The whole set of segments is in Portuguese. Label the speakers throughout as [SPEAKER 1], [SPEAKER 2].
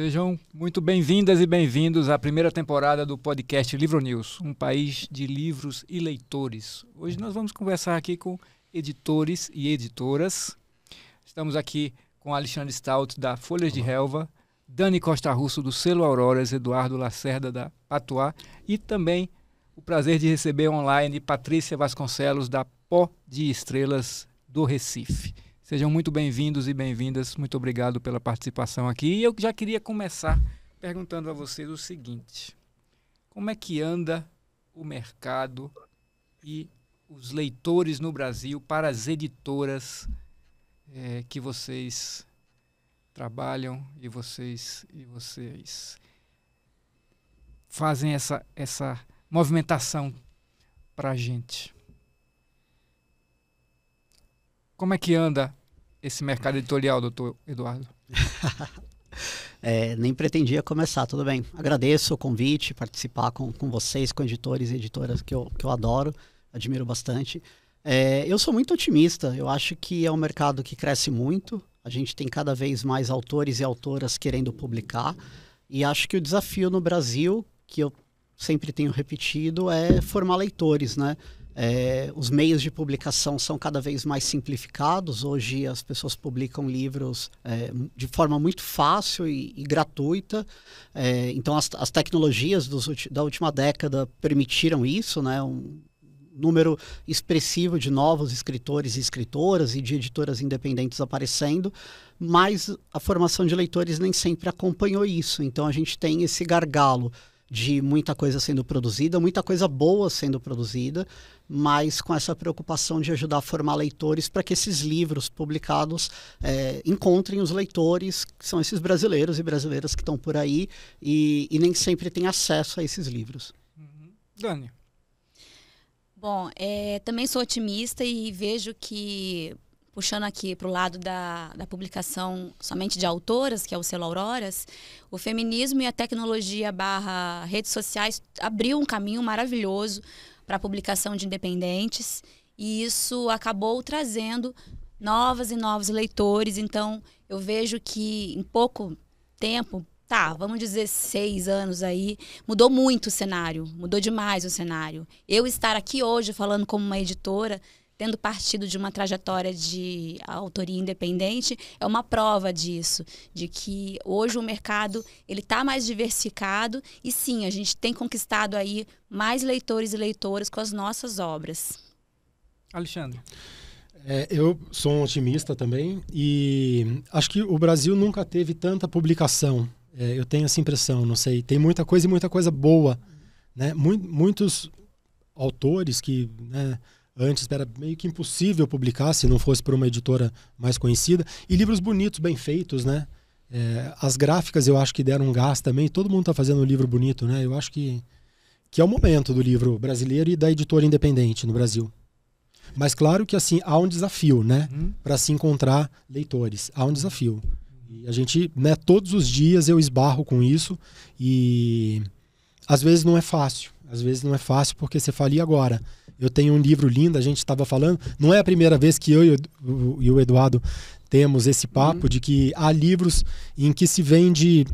[SPEAKER 1] Sejam muito bem-vindas e bem-vindos à primeira temporada do podcast Livro News, um país de livros e leitores. Hoje nós vamos conversar aqui com editores e editoras. Estamos aqui com Alexandre Stout, da Folhas de Relva, Dani Costa Russo, do Selo Auroras, Eduardo Lacerda, da Patuá, e também o prazer de receber online Patrícia Vasconcelos, da Pó de Estrelas, do Recife. Sejam muito bem-vindos e bem-vindas. Muito obrigado pela participação aqui. E eu já queria começar perguntando a vocês o seguinte: como é que anda o mercado e os leitores no Brasil para as editoras que vocês trabalham e vocês fazem essa movimentação para a gente? Como é que anda esse mercado editorial, doutor Eduardo?
[SPEAKER 2] Nem pretendia começar, tudo bem. Agradeço o convite, participar com vocês, com editores e editoras que eu adoro, admiro bastante. Eu sou muito otimista, eu acho que é um mercado que cresce muito, a gente tem cada vez mais autores e autoras querendo publicar, e acho que o desafio no Brasil, que eu sempre tenho repetido, é formar leitores, né? Os meios de publicação são cada vez mais simplificados. Hoje as pessoas publicam livros de forma muito fácil e gratuita. Então as tecnologias da última década permitiram isso, né? Um número expressivo de novos escritores e escritoras e de editoras independentes aparecendo, mas a formação de leitores nem sempre acompanhou isso. Então a gente tem esse gargalo de muita coisa sendo produzida, muita coisa boa sendo produzida, mas com essa preocupação de ajudar a formar leitores para que esses livros publicados encontrem os leitores, que são esses brasileiros e brasileiras que estão por aí e nem sempre têm acesso a esses livros.
[SPEAKER 1] Dani?
[SPEAKER 3] Bom, também sou otimista e vejo que, puxando aqui para o lado da publicação somente de autoras, que é o Selo Auroras, o feminismo e a tecnologia / redes sociais abriu um caminho maravilhoso para a publicação de independentes, e isso acabou trazendo novas e novos leitores. Então eu vejo que em pouco tempo, vamos dizer 6 anos aí, mudou muito o cenário, mudou demais o cenário. Eu estar aqui hoje falando como uma editora, tendo partido de uma trajetória de autoria independente, é uma prova disso, de que hoje o mercado ele está mais diversificado e sim, a gente tem conquistado aí mais leitores e leitoras com as nossas obras.
[SPEAKER 1] Alexandre?
[SPEAKER 4] Eu sou um otimista também e acho que o Brasil nunca teve tanta publicação. Eu tenho essa impressão, não sei, tem muita coisa e muita coisa boa, né? Muitos autores que, né, antes era meio que impossível publicar se não fosse por uma editora mais conhecida. E livros bonitos, bem feitos, né? As gráficas eu acho que deram um gás também. Todo mundo está fazendo um livro bonito, né? Eu acho que é o momento do livro brasileiro e da editora independente no Brasil. Mas claro que assim, há um desafio, né? Para se encontrar leitores. Há um desafio. E a gente, né, todos os dias eu esbarro com isso e às vezes não é fácil. Às vezes não é fácil porque você fala, e agora? Eu tenho um livro lindo, a gente estava falando, não é a primeira vez que eu e o Eduardo temos esse papo de que há livros em que se vende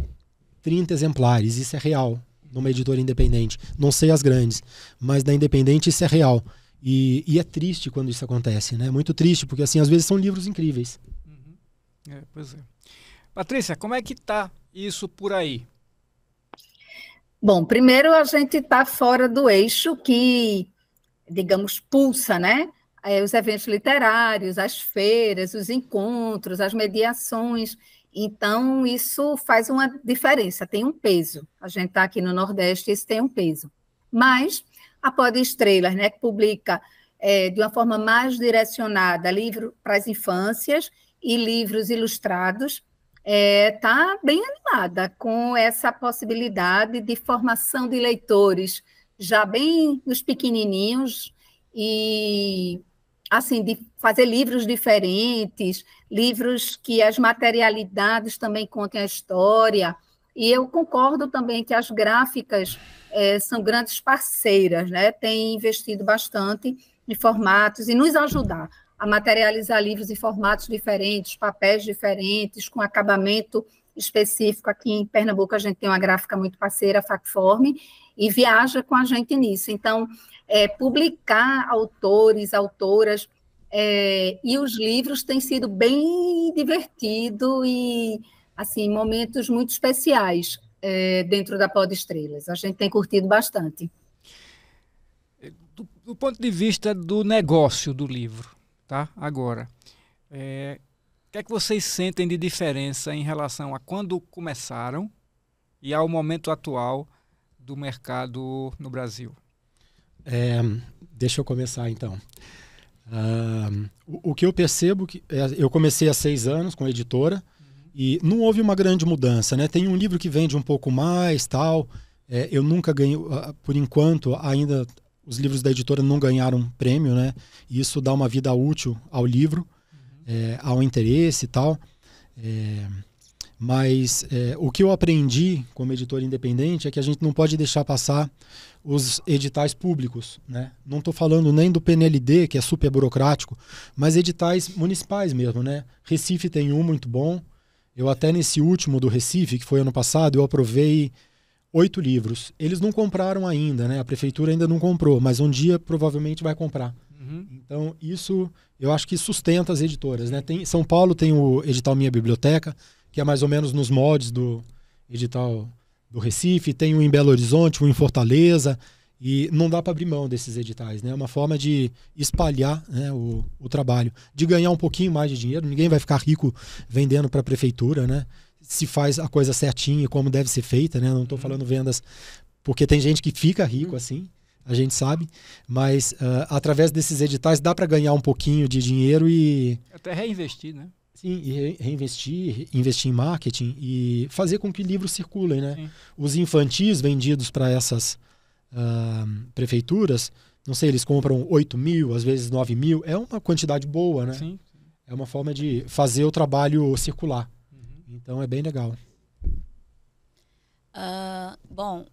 [SPEAKER 4] 30 exemplares, isso é real, numa editora independente. Não sei as grandes, mas na independente isso é real. E é triste quando isso acontece, né? Muito triste, porque assim, às vezes são livros incríveis.
[SPEAKER 1] Pois é. Patrícia, como é que está isso por aí?
[SPEAKER 5] Bom, primeiro a gente está fora do eixo que, digamos, pulsa, né? Os eventos literários, as feiras, os encontros, as mediações. Então, isso faz uma diferença, tem um peso. A gente está aqui no Nordeste, isso tem um peso. Mas a Pó de Estrelas, né, que publica de uma forma mais direcionada livro para as infâncias e livros ilustrados, está bem animada com essa possibilidade de formação de leitores já bem nos pequenininhos e assim de fazer livros diferentes, livros que as materialidades também contem a história. E eu concordo também que as gráficas são grandes parceiras, né? Têm investido bastante em formatos e nos ajudar a materializar livros em formatos diferentes, papéis diferentes, com acabamento específico. Aqui em Pernambuco a gente tem uma gráfica muito parceira, a Facform, e viaja com a gente nisso. Então, publicar autores, autoras, e os livros têm sido bem divertido e, assim, momentos muito especiais dentro da Pod Estrelas. A gente tem curtido bastante.
[SPEAKER 1] Do ponto de vista do negócio do livro, tá? Agora, o que é que vocês sentem de diferença em relação a quando começaram e ao momento atual do mercado no Brasil?
[SPEAKER 4] Deixa eu começar, então. O que eu percebo, eu comecei há 6 anos com a editora, e não houve uma grande mudança, né? Tem um livro que vende um pouco mais, tal. Eu nunca ganhei, por enquanto, ainda os livros da editora não ganharam prêmio, né? E isso dá uma vida útil ao livro, ao interesse e tal. Mas o que eu aprendi como editor independente é que a gente não pode deixar passar os editais públicos, né? Não estou falando nem do PNLD, que é super burocrático, mas editais municipais mesmo, né? Recife tem um muito bom. Eu até nesse último do Recife, que foi ano passado, eu aprovei 8 livros. Eles não compraram ainda, né? A prefeitura ainda não comprou, mas um dia provavelmente vai comprar. Então isso eu acho que sustenta as editoras, né? São Paulo tem o edital Minha Biblioteca, que é mais ou menos nos moldes do edital do Recife, tem um em Belo Horizonte, um em Fortaleza, e não dá para abrir mão desses editais, né? É uma forma de espalhar, né, o trabalho, de ganhar um pouquinho mais de dinheiro. Ninguém vai ficar rico vendendo para a prefeitura, né? Se faz a coisa certinha, como deve ser feita, né? Não estou falando vendas, porque tem gente que fica rico assim, a gente sabe, mas através desses editais dá para ganhar um pouquinho de dinheiro e...
[SPEAKER 1] Até reinvestir, né?
[SPEAKER 4] Sim, e reinvestir, investir em marketing e fazer com que livros circulem, né? Sim. Os infantis vendidos para essas prefeituras, não sei, eles compram 8 mil, às vezes 9 mil, é uma quantidade boa, né? Sim. É uma forma de fazer o trabalho circular. Então é bem legal.
[SPEAKER 3] Bom,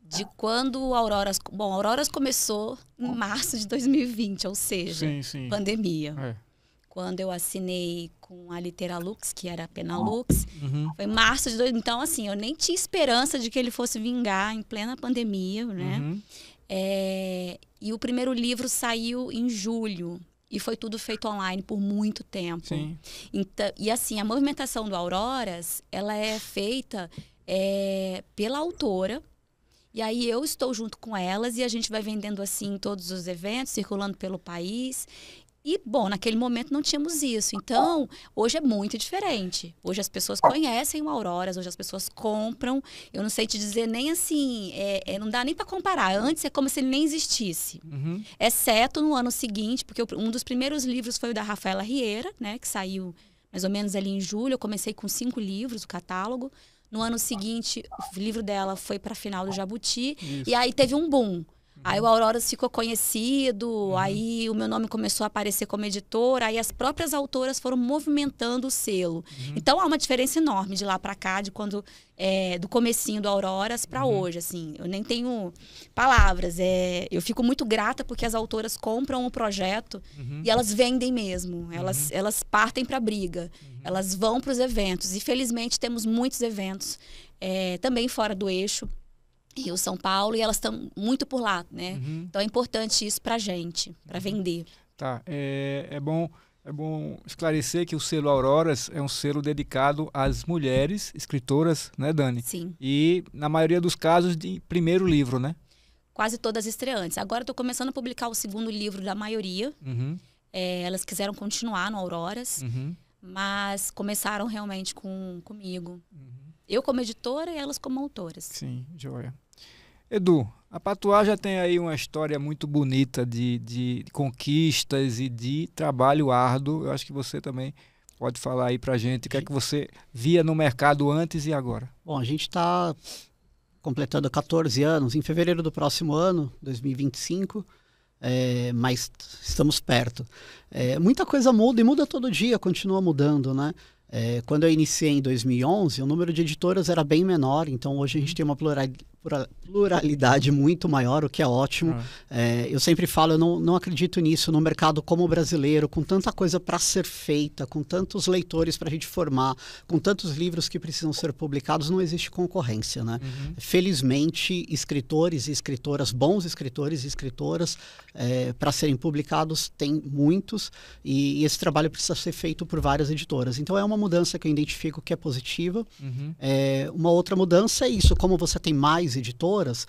[SPEAKER 3] de quando o Auroras... Bom, Auroras começou em março de 2020, ou seja, pandemia. Quando eu assinei com a Literalux, que era a Penalux, foi em março de 2020. Então, assim, eu nem tinha esperança de que ele fosse vingar em plena pandemia, né? E o primeiro livro saiu em julho. E foi tudo feito online por muito tempo. Sim. Então, e assim, a movimentação do Auroras, ela é feita pela autora. E aí eu estou junto com elas e a gente vai vendendo assim em todos os eventos, circulando pelo país. E, bom, naquele momento não tínhamos isso. Então, hoje é muito diferente. Hoje as pessoas conhecem o Auroras, hoje as pessoas compram. Eu não sei te dizer nem assim, não dá nem para comparar. Antes é como se ele nem existisse. Exceto no ano seguinte, porque um dos primeiros livros foi o da Rafaela Rieira, né, que saiu mais ou menos ali em julho. Eu comecei com 5 livros, o catálogo. No ano seguinte, o livro dela foi para a final do Jabuti. Isso. E aí teve um boom. Aí o Auroras ficou conhecido, aí o meu nome começou a aparecer como editora, aí as próprias autoras foram movimentando o selo. Então há uma diferença enorme de lá para cá, de quando do comecinho do Auroras para hoje, assim. Eu nem tenho palavras. Eu fico muito grata porque as autoras compram o projeto e elas vendem mesmo. Elas partem para a briga. Elas vão para os eventos. E felizmente temos muitos eventos também fora do eixo. Rio, São Paulo, e elas estão muito por lá, né? Então é importante isso pra gente, para vender.
[SPEAKER 1] Tá, é bom esclarecer que o selo Auroras é um selo dedicado às mulheres escritoras, né, Dani?
[SPEAKER 3] Sim.
[SPEAKER 1] E na maioria dos casos de primeiro livro, né?
[SPEAKER 3] Quase todas estreantes. Agora estou começando a publicar o segundo livro da maioria. Elas quiseram continuar no Auroras, mas começaram realmente comigo. Eu como editora e elas como autoras.
[SPEAKER 1] Sim, joia. Edu, a Patuá já tem aí uma história muito bonita de conquistas e de trabalho árduo. Eu acho que você também pode falar aí pra gente o que é que você via no mercado antes e agora.
[SPEAKER 2] Bom, a gente está completando 14 anos, em fevereiro do próximo ano, 2025, mas estamos perto. Muita coisa muda e muda todo dia, continua mudando, né? Quando eu iniciei em 2011, o número de editoras era bem menor, então hoje a gente tem uma pluralidade muito maior, o que é ótimo. Eu sempre falo, eu não acredito nisso no mercado como o brasileiro, com tanta coisa para ser feita, com tantos leitores para a gente formar, com tantos livros que precisam ser publicados, não existe concorrência, né? Felizmente, escritores e escritoras, bons escritores e escritoras, para serem publicados, tem muitos, e esse trabalho precisa ser feito por várias editoras. Então, é uma mudança que eu identifico que é positiva. Uma outra mudança é isso, como você tem mais editoras,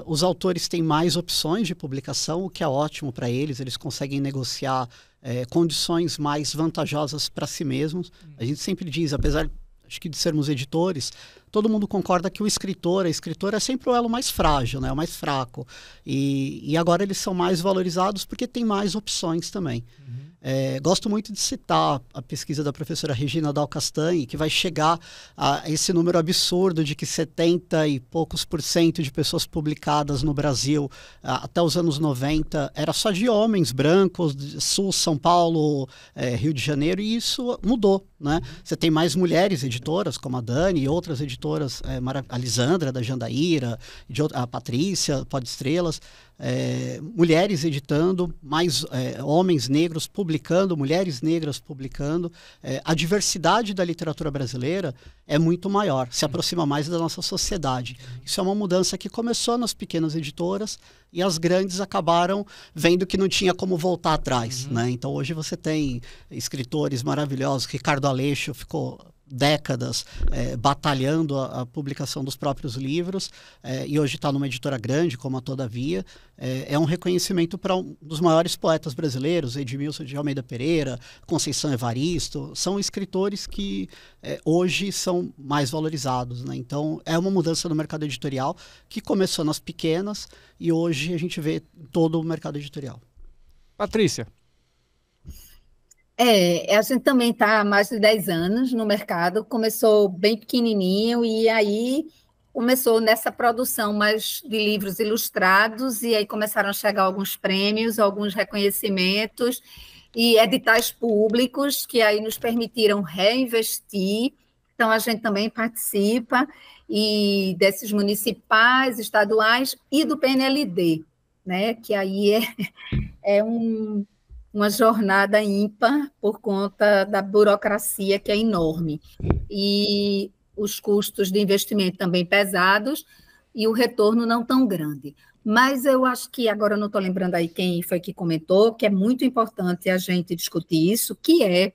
[SPEAKER 2] os autores têm mais opções de publicação, o que é ótimo para eles, eles conseguem negociar condições mais vantajosas para si mesmos. A gente sempre diz, apesar acho que de sermos editores, todo mundo concorda que a escritora é sempre o elo mais frágil, né? O mais fraco. E agora eles são mais valorizados porque tem mais opções também. Gosto muito de citar a pesquisa da professora Regina Dal Castanhe, que vai chegar a esse número absurdo de que 70 e poucos % de pessoas publicadas no Brasil até os anos 90 era só de homens brancos, Sul, São Paulo, Rio de Janeiro, e isso mudou, né? Você tem mais mulheres editoras, como a Dani e outras editoras, a Lisandra, da Jandaíra, a Patrícia, Pod Estrelas, mulheres editando, mais homens negros publicando, mulheres negras publicando. A diversidade da literatura brasileira é muito maior, se aproxima mais da nossa sociedade. Isso é uma mudança que começou nas pequenas editoras e as grandes acabaram vendo que não tinha como voltar atrás, né? Então hoje você tem escritores maravilhosos, Ricardo Aleixo ficou décadas batalhando a publicação dos próprios livros, e hoje está numa editora grande como a Todavia. É um reconhecimento para um dos maiores poetas brasileiros, Edmilson de Almeida Pereira, Conceição Evaristo, são escritores que hoje são mais valorizados, né? Então é uma mudança no mercado editorial que começou nas pequenas e hoje a gente vê em todo o mercado editorial.
[SPEAKER 1] Patrícia.
[SPEAKER 5] A gente também está há mais de 10 anos no mercado, começou bem pequenininho e aí começou nessa produção mais de livros ilustrados e aí começaram a chegar alguns prêmios, alguns reconhecimentos e editais públicos que aí nos permitiram reinvestir. Então, a gente também participa e desses municipais, estaduais e do PNLD, né? Que aí uma jornada ímpar por conta da burocracia que é enorme. E os custos de investimento também pesados e o retorno não tão grande. Mas eu acho que, agora eu não estou lembrando aí quem foi que comentou, que é muito importante a gente discutir isso, que é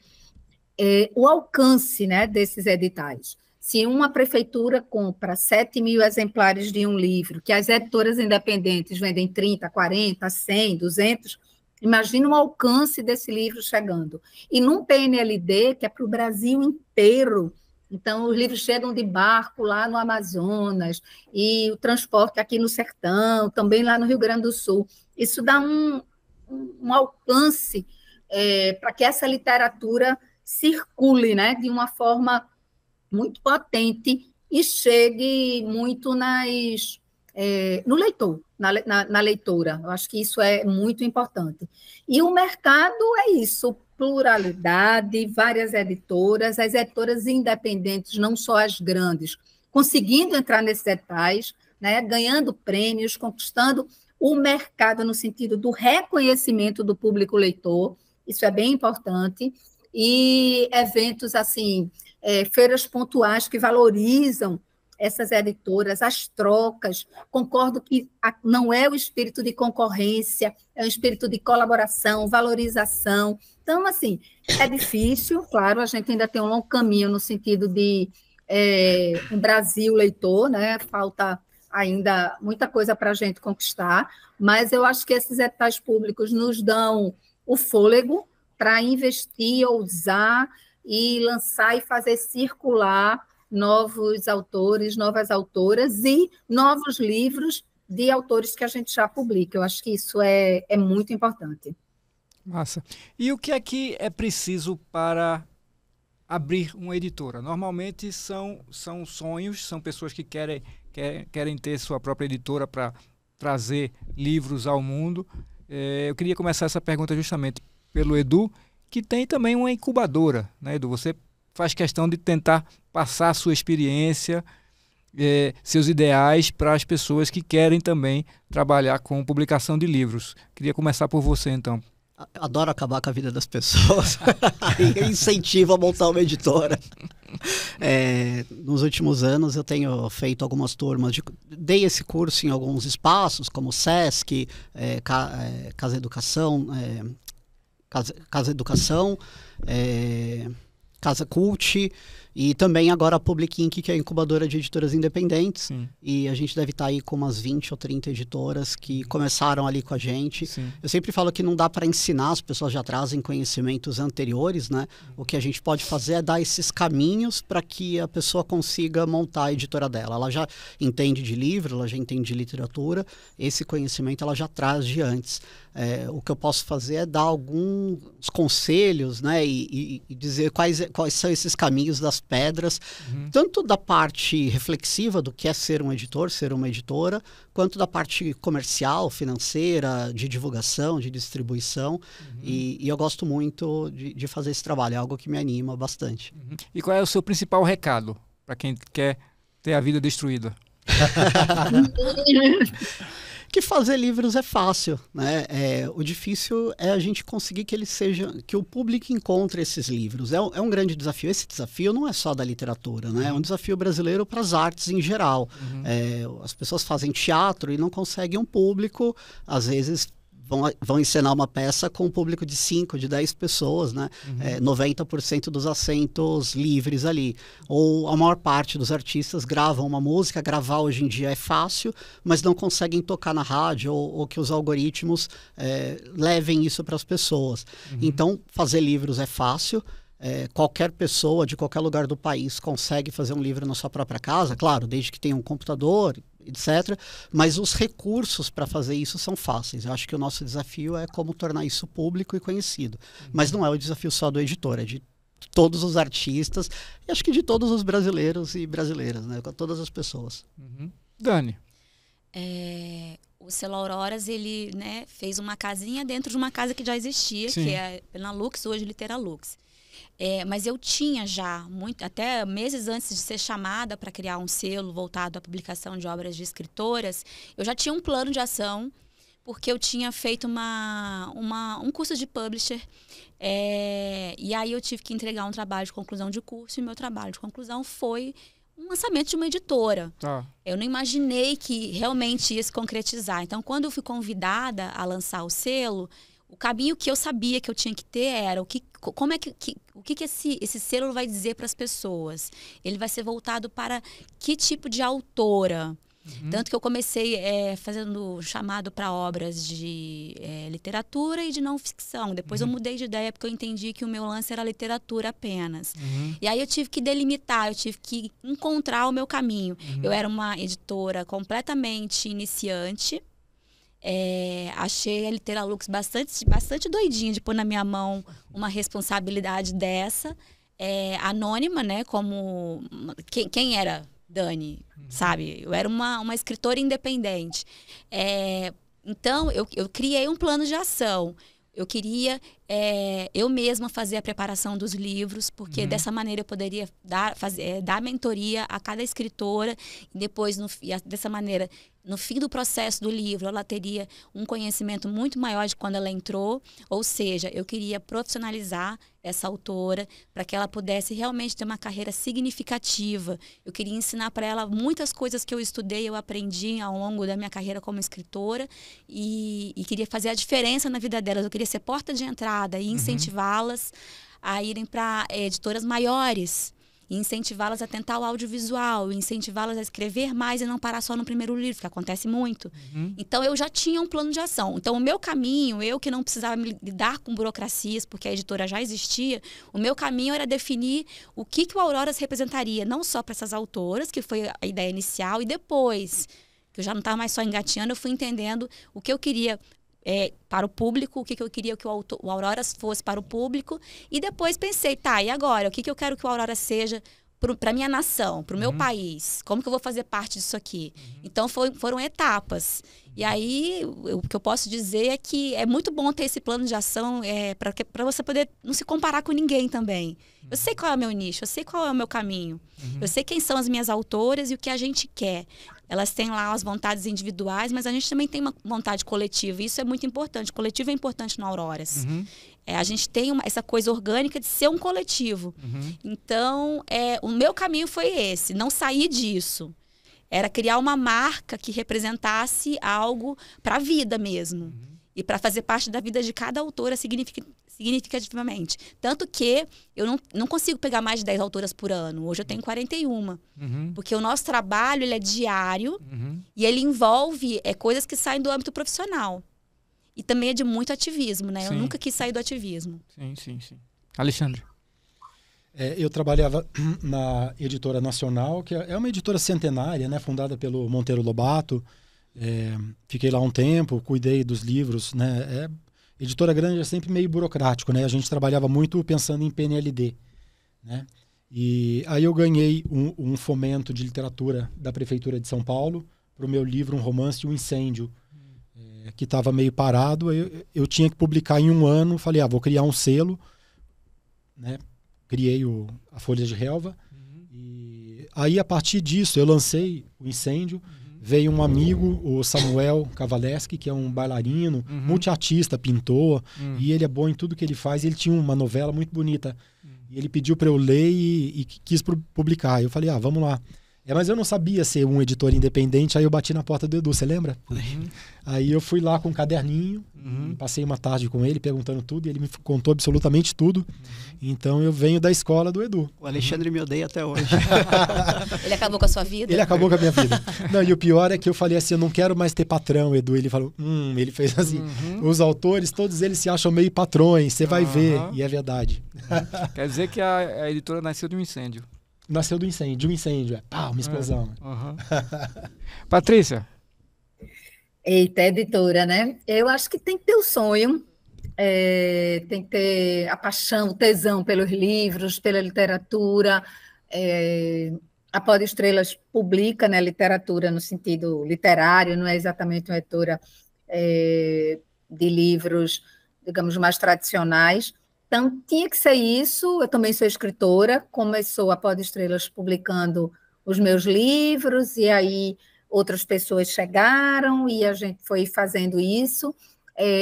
[SPEAKER 5] o alcance, né, desses editais. Se uma prefeitura compra 7 mil exemplares de um livro, que as editoras independentes vendem 30, 40, 100, 200... Imagina o alcance desse livro chegando. E num PNLD, que é para o Brasil inteiro, então os livros chegam de barco lá no Amazonas, e o transporte aqui no Sertão, também lá no Rio Grande do Sul. Isso dá um alcance para que essa literatura circule, né, de uma forma muito potente e chegue muito no leitor, na leitora. Eu acho que isso é muito importante. E o mercado é isso, pluralidade, várias editoras, as editoras independentes, não só as grandes, conseguindo entrar nesses editais, né, ganhando prêmios, conquistando o mercado no sentido do reconhecimento do público leitor, isso é bem importante, e eventos assim, feiras pontuais que valorizam essas editoras, as trocas. Concordo que não é o espírito de concorrência, é o espírito de colaboração, valorização. Então, assim, é difícil, claro, a gente ainda tem um longo caminho no sentido de um Brasil leitor, né? Falta ainda muita coisa para a gente conquistar, mas eu acho que esses editais públicos nos dão o fôlego para investir, ousar e lançar e fazer circular novos autores, novas autoras e novos livros de autores que a gente já publica. Eu acho que isso é muito importante.
[SPEAKER 1] Massa. E o que é preciso para abrir uma editora? Normalmente são sonhos, são pessoas que querem ter sua própria editora para trazer livros ao mundo. Eu queria começar essa pergunta justamente pelo Edu, que tem também uma incubadora, né, Edu? Você faz questão de tentar passar a sua experiência seus ideais para as pessoas que querem também trabalhar com publicação de livros. Queria começar por você, então.
[SPEAKER 2] Adoro acabar com a vida das pessoas e incentivo a montar uma editora. Nos últimos anos eu tenho feito algumas turmas, dei esse curso em alguns espaços, como SESC, Casa Educação, Casa Educação, Casa Cult, e também agora a Public Inc., que é a incubadora de editoras independentes.
[SPEAKER 1] Sim.
[SPEAKER 2] E a gente deve estar aí com umas 20 ou 30 editoras que começaram ali com a gente.
[SPEAKER 1] Sim.
[SPEAKER 2] Eu sempre falo que não dá para ensinar, as pessoas já trazem conhecimentos anteriores, né? O que a gente pode fazer é dar esses caminhos para que a pessoa consiga montar a editora dela. Ela já entende de livro, ela já entende de literatura, esse conhecimento ela já traz de antes. O que eu posso fazer é dar alguns conselhos, né? E dizer quais são esses caminhos das pedras, tanto da parte reflexiva do que é ser um editor, ser uma editora, quanto da parte comercial, financeira, de divulgação, de distribuição. E eu gosto muito de fazer esse trabalho, é algo que me anima bastante.
[SPEAKER 1] E qual é o seu principal recado para quem quer ter a vida destruída?
[SPEAKER 2] Que fazer livros é fácil, né? O difícil é a gente conseguir que o público encontre esses livros. É um grande desafio. Esse desafio não é só da literatura, né? É um desafio brasileiro para as artes em geral. As pessoas fazem teatro e não conseguem um público, às vezes vão encenar uma peça com um público de 5, de 10 pessoas, né? 90% dos assentos livres ali. Ou a maior parte dos artistas gravam uma música, gravar hoje em dia é fácil, mas não conseguem tocar na rádio ou que os algoritmos levem isso para as pessoas. Então, fazer livros é fácil. Qualquer pessoa de qualquer lugar do país consegue fazer um livro na sua própria casa, claro, desde que tenha um computador, etc. Mas os recursos para fazer isso são fáceis. Eu acho que o nosso desafio é como tornar isso público e conhecido. Mas não é o desafio só do editor, é de todos os artistas e acho que de todos os brasileiros e brasileiras, né? Com todas as pessoas.
[SPEAKER 1] Dani.
[SPEAKER 3] O Selo Auroras, ele, né, fez uma casinha dentro de uma casa que já existia,
[SPEAKER 1] Sim.
[SPEAKER 3] que é na Lux, hoje Literalux. Mas eu tinha já, até meses antes de ser chamada para criar um selo voltado à publicação de obras de escritoras, eu já tinha um plano de ação, porque eu tinha feito um curso de publisher, e aí eu tive que entregar um trabalho de conclusão de curso, e meu trabalho de conclusão foi um lançamento de uma editora.
[SPEAKER 1] Tá.
[SPEAKER 3] Eu não imaginei que realmente ia se concretizar. Então, quando eu fui convidada a lançar o selo, o caminho que eu sabia que eu tinha que ter era o que esse selo vai dizer para as pessoas. Ele vai ser voltado para que tipo de autora. Tanto que eu comecei fazendo chamado para obras de literatura e de não ficção. Depois eu mudei de ideia porque eu entendi que o meu lance era literatura apenas. E aí eu tive que delimitar, eu tive que encontrar o meu caminho. Eu era uma editora completamente iniciante. Achei a Literalux bastante doidinha de pôr na minha mão uma responsabilidade dessa, anônima, né? Como quem era Dani, sabe? Eu era uma escritora independente. Então, eu criei um plano de ação. Eu queria eu mesma fazer a preparação dos livros, porque dessa maneira eu poderia dar mentoria a cada escritora, e depois, dessa maneira, no fim do processo do livro, ela teria um conhecimento muito maior de quando ela entrou. Ou seja, eu queria profissionalizar essa autora para que ela pudesse realmente ter uma carreira significativa. Eu queria ensinar para ela muitas coisas que eu estudei, eu aprendi ao longo da minha carreira como escritora, e queria fazer a diferença na vida delas. Eu queria ser porta de entrada e incentivá-las a irem para editoras maiores, e incentivá-las a tentar o audiovisual, e incentivá-las a escrever mais e não parar só no primeiro livro, que acontece muito. Então, eu já tinha um plano de ação. Então, o meu caminho, eu que não precisava lidar com burocracias, porque a editora já existia, o meu caminho era definir o que o Auroras representaria, não só para essas autoras, que foi a ideia inicial, e depois, que eu já não estava mais só engatinhando, eu fui entendendo o que eu queria para o público, o que eu queria que o Auroras fosse para o público, e depois pensei, tá, e agora? O que eu quero que o Auroras seja para minha nação, para o meu país? Como que eu vou fazer parte disso aqui? Então foram etapas. E aí o que eu posso dizer é que é muito bom ter esse plano de ação para você poder não se comparar com ninguém também. Eu sei qual é o meu nicho, eu sei qual é o meu caminho. Eu sei quem são as minhas autoras e o que a gente quer. Elas têm lá as vontades individuais, mas a gente também tem uma vontade coletiva. E isso é muito importante. O coletivo é importante no Auroras. A gente tem essa coisa orgânica de ser um coletivo. Então, o meu caminho foi esse. Não sair disso. Era criar uma marca que representasse algo para a vida mesmo. E para fazer parte da vida de cada autora significativamente. Tanto que eu não consigo pegar mais de 10 autoras por ano. Hoje eu tenho 41. Porque o nosso trabalho ele é diário e ele envolve coisas que saem do âmbito profissional. E também é de muito ativismo, né?
[SPEAKER 1] Sim.
[SPEAKER 3] Eu nunca quis sair do ativismo.
[SPEAKER 1] Sim. Alexandre.
[SPEAKER 4] Eu trabalhava na Editora Nacional, que é uma editora centenária, né, fundada pelo Monteiro Lobato. Fiquei lá um tempo, cuidei dos livros, né? Editora grande é sempre meio burocrático, né? A gente trabalhava muito pensando em PNLD, né? E aí eu ganhei um fomento de literatura da Prefeitura de São Paulo para o meu livro, um romance, O Incêndio, que estava meio parado. Eu tinha que publicar em um ano. Falei, vou criar um selo, né? Criei a Folha de Relva. E aí, a partir disso, eu lancei O Incêndio. Veio um amigo, o Samuel Kavaleski, que é um bailarino, multiartista, pintor, e ele é bom em tudo que ele faz. Ele tinha uma novela muito bonita. E ele pediu para eu ler e quis publicar. Eu falei, vamos lá. Mas eu não sabia ser um editor independente, aí eu bati na porta do Edu, você lembra? Aí eu fui lá com um caderninho, passei uma tarde com ele perguntando tudo, e ele me contou absolutamente tudo. Então eu venho da escola do Edu.
[SPEAKER 2] O Alexandre me odeia até hoje.
[SPEAKER 3] Ele acabou com a sua vida?
[SPEAKER 4] Ele acabou com a minha vida. Não, e o pior é que eu falei assim, eu não quero mais ter patrão, Edu. Ele falou, ele fez assim, os autores, todos eles se acham meio patrões, você vai ver, e é verdade.
[SPEAKER 1] Quer dizer que a editora nasceu de um incêndio.
[SPEAKER 4] Nasceu de um incêndio, uma explosão.
[SPEAKER 1] Patrícia.
[SPEAKER 5] Eita, editora, né? Eu acho que tem que ter o sonho, tem que ter a paixão, o tesão pelos livros, pela literatura. A Pó de Estrelas publica, né, literatura no sentido literário, não é exatamente uma editora de livros, digamos, mais tradicionais. Então, tinha que ser isso. Eu também sou escritora, começou a Pó de Estrelas publicando os meus livros, e aí outras pessoas chegaram e a gente foi fazendo isso.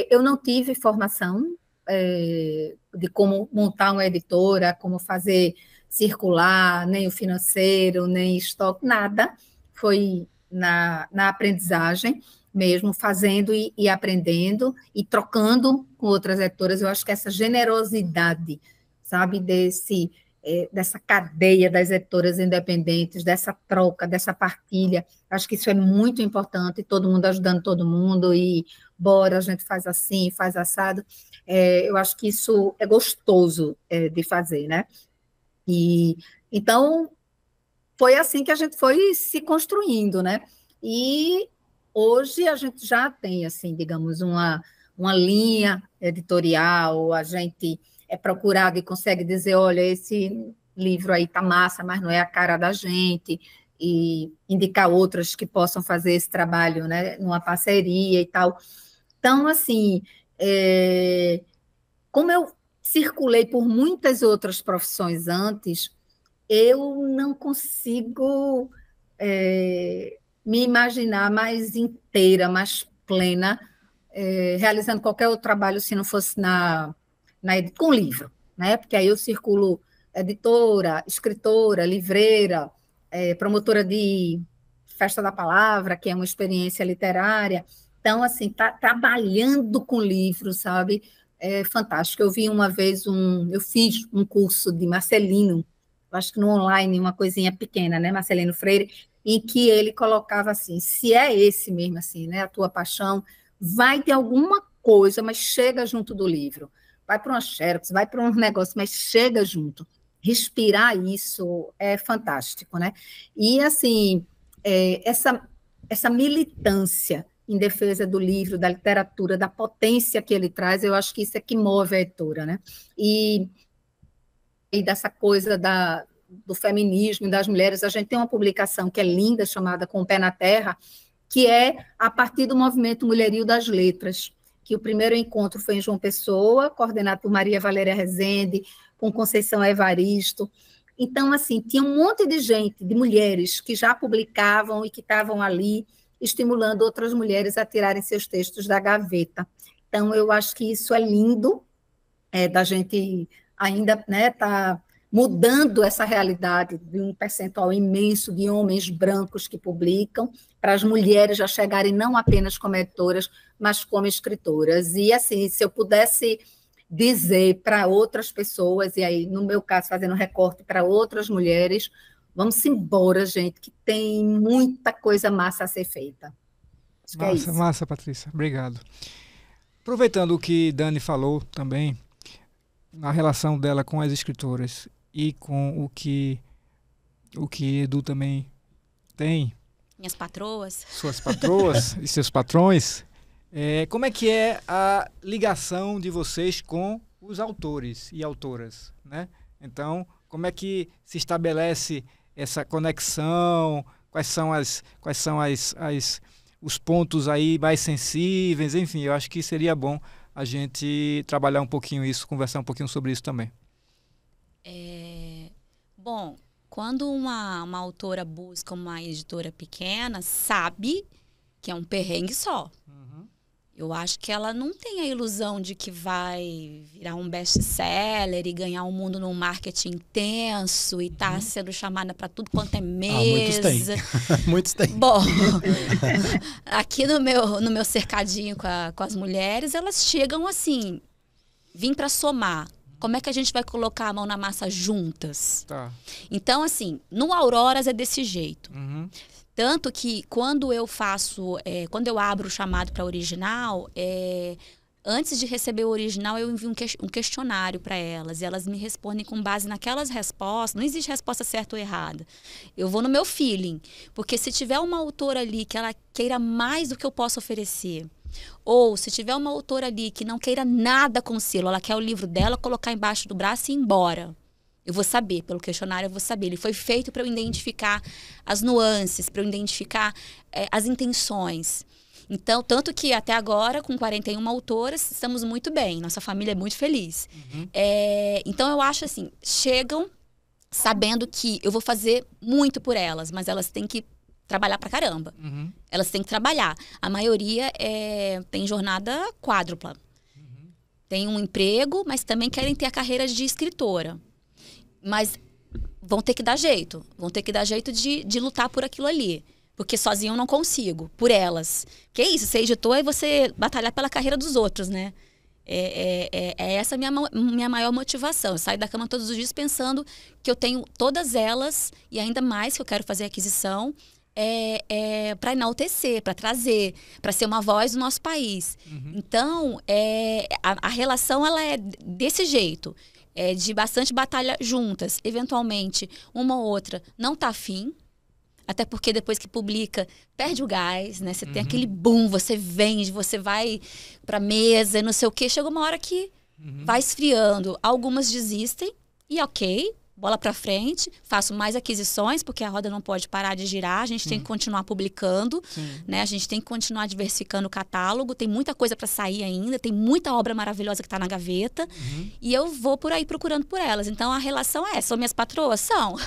[SPEAKER 5] Eu não tive formação de como montar uma editora, como fazer circular, nem o financeiro, nem estoque, nada. Foi na aprendizagem mesmo, fazendo e aprendendo e trocando com outras editoras. Eu acho que essa generosidade, sabe, dessa cadeia das editoras independentes, dessa troca, dessa partilha, acho que isso é muito importante, todo mundo ajudando todo mundo, e bora, a gente faz assim, faz assado. Eu acho que isso é gostoso de fazer, né? E então foi assim que a gente foi se construindo, né? E hoje a gente já tem, assim, digamos, uma linha editorial, a gente é procurado e consegue dizer, olha, esse livro aí tá massa, mas não é a cara da gente, e indicar outras que possam fazer esse trabalho, né, numa parceria e tal. Então, assim, como eu circulei por muitas outras profissões antes, eu não consigo me imaginar mais inteira, mais plena, realizando qualquer outro trabalho se não fosse com livro, né? Porque aí eu circulo editora, escritora, livreira, promotora de Festa da Palavra, que é uma experiência literária. Então, assim, trabalhando com livros, sabe? É fantástico. Eu vi uma vez eu fiz um curso de Marcelino, acho que no online, uma coisinha pequena, né? Marcelino Freire, em que ele colocava assim, se é esse mesmo, assim, né? A tua paixão, vai ter alguma coisa, mas chega junto do livro. Vai para uma xerox, vai para um negócio, mas chega junto. Respirar isso é fantástico, né? E, assim, essa militância em defesa do livro, da literatura, da potência que ele traz, eu acho que isso é que move a editora, né? E dessa coisa do feminismo e das mulheres, a gente tem uma publicação que é linda, chamada Com o Pé na Terra, que é a partir do movimento Mulherio das Letras, que o primeiro encontro foi em João Pessoa, coordenado por Maria Valéria Rezende, com Conceição Evaristo. Então, assim, tinha um monte de gente, de mulheres, que já publicavam e que estavam ali, estimulando outras mulheres a tirarem seus textos da gaveta. Então, eu acho que isso é lindo, da gente ainda, né, tá mudando essa realidade de um percentual imenso de homens brancos que publicam, para as mulheres já chegarem não apenas como editoras, mas como escritoras. E, assim, se eu pudesse dizer para outras pessoas, e aí, no meu caso, fazendo recorte para outras mulheres, vamos embora, gente, que tem muita coisa massa a ser feita. Acho que é isso.
[SPEAKER 1] Massa, Patrícia. Obrigado. Aproveitando o que Dani falou também, a relação dela com as escritoras e com o que Edu também tem.
[SPEAKER 3] Minhas patroas.
[SPEAKER 1] Suas patroas e seus patrões. Como é que é a ligação de vocês com os autores e autoras, né? Então, como é que se estabelece essa conexão? Quais são os pontos aí mais sensíveis? Enfim, eu acho que seria bom a gente trabalhar um pouquinho isso, conversar um pouquinho sobre isso também.
[SPEAKER 3] Bom, quando uma autora busca uma editora pequena, sabe que é um perrengue só. Eu acho que ela não tem a ilusão de que vai virar um best-seller e ganhar um mundo num marketing intenso e tá sendo chamada para tudo quanto é mesa.
[SPEAKER 4] Muitos têm. Muitos têm.
[SPEAKER 3] Bom, aqui no meu cercadinho com as mulheres, elas chegam assim, vim para somar. Como é que a gente vai colocar a mão na massa juntas?
[SPEAKER 1] Tá.
[SPEAKER 3] Então, assim, no Auroras é desse jeito.
[SPEAKER 1] Uhum.
[SPEAKER 3] Tanto que quando eu quando eu abro o chamado para original, antes de receber o original, eu envio um questionário para elas. E elas me respondem com base naquelas respostas. Não existe resposta certa ou errada. Eu vou no meu feeling. Porque se tiver uma autora ali que ela queira mais do que eu posso oferecer, ou se tiver uma autora ali que não queira nada com o selo, ela quer o livro dela, colocar embaixo do braço e ir embora. Eu vou saber, pelo questionário eu vou saber. Ele foi feito para eu identificar as nuances, para eu identificar as intenções. Então, tanto que até agora, com 41 autoras, estamos muito bem. Nossa família é muito feliz.
[SPEAKER 1] Uhum.
[SPEAKER 3] Então, eu acho assim, chegam sabendo que eu vou fazer muito por elas, mas elas têm que trabalhar pra caramba.
[SPEAKER 1] Uhum.
[SPEAKER 3] Elas têm que trabalhar. A maioria tem jornada quádrupla.
[SPEAKER 1] Uhum.
[SPEAKER 3] Tem um emprego, mas também querem ter a carreira de escritora. Mas vão ter que dar jeito. Vão ter que dar jeito de lutar por aquilo ali. Porque sozinho eu não consigo. Por elas. Que é isso, ser editor é você batalhar pela carreira dos outros, né? Essa a minha maior motivação. Eu saio da cama todos os dias pensando que eu tenho todas elas, e ainda mais que eu quero fazer aquisição, para enaltecer, para trazer, para ser uma voz do nosso país.
[SPEAKER 1] Uhum.
[SPEAKER 3] Então, a relação ela é desse jeito. De bastante batalha juntas. Eventualmente, uma ou outra não tá afim. Até porque depois que publica, perde o gás, né? Você tem aquele boom, você vende, você vai pra mesa, não sei o quê. Chega uma hora que vai esfriando. Algumas desistem e ok, bola pra frente. Faço mais aquisições, porque a roda não pode parar de girar. A gente tem que continuar publicando, né? A gente tem que continuar diversificando o catálogo. Tem muita coisa para sair ainda. Tem muita obra maravilhosa que tá na gaveta. E eu vou por aí procurando por elas. Então, a relação são minhas patroas? São.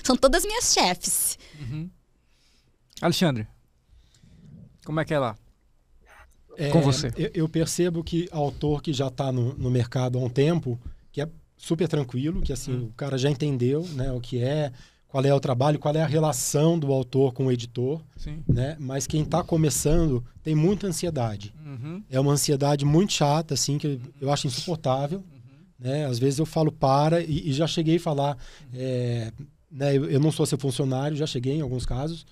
[SPEAKER 3] São todas minhas chefes.
[SPEAKER 1] Uhum. Alexandre, como é que é lá? Com você.
[SPEAKER 4] Eu percebo que autor que já está no mercado há um tempo, que é super tranquilo, que assim, o cara já entendeu, né, o que qual é o trabalho, qual é a relação do autor com o editor.
[SPEAKER 1] Sim.
[SPEAKER 4] Né? Mas quem está começando tem muita ansiedade.
[SPEAKER 1] Uhum.
[SPEAKER 4] É uma ansiedade muito chata, assim, que eu acho insuportável. Né? Às vezes eu falo e já cheguei a falar, né, eu não sou seu funcionário, já cheguei em alguns casos,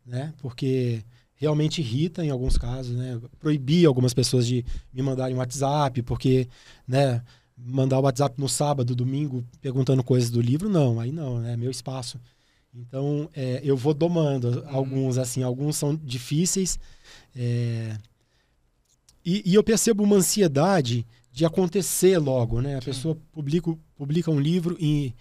[SPEAKER 4] né? Porque realmente irrita em alguns casos, né? Proibir algumas pessoas de me mandarem um WhatsApp, porque, né, mandar o WhatsApp no sábado, domingo, perguntando coisas do livro, não, aí não, é meu espaço. Então, eu vou domando alguns, assim, alguns são difíceis, e eu percebo uma ansiedade de acontecer logo, né? A pessoa publica um livro e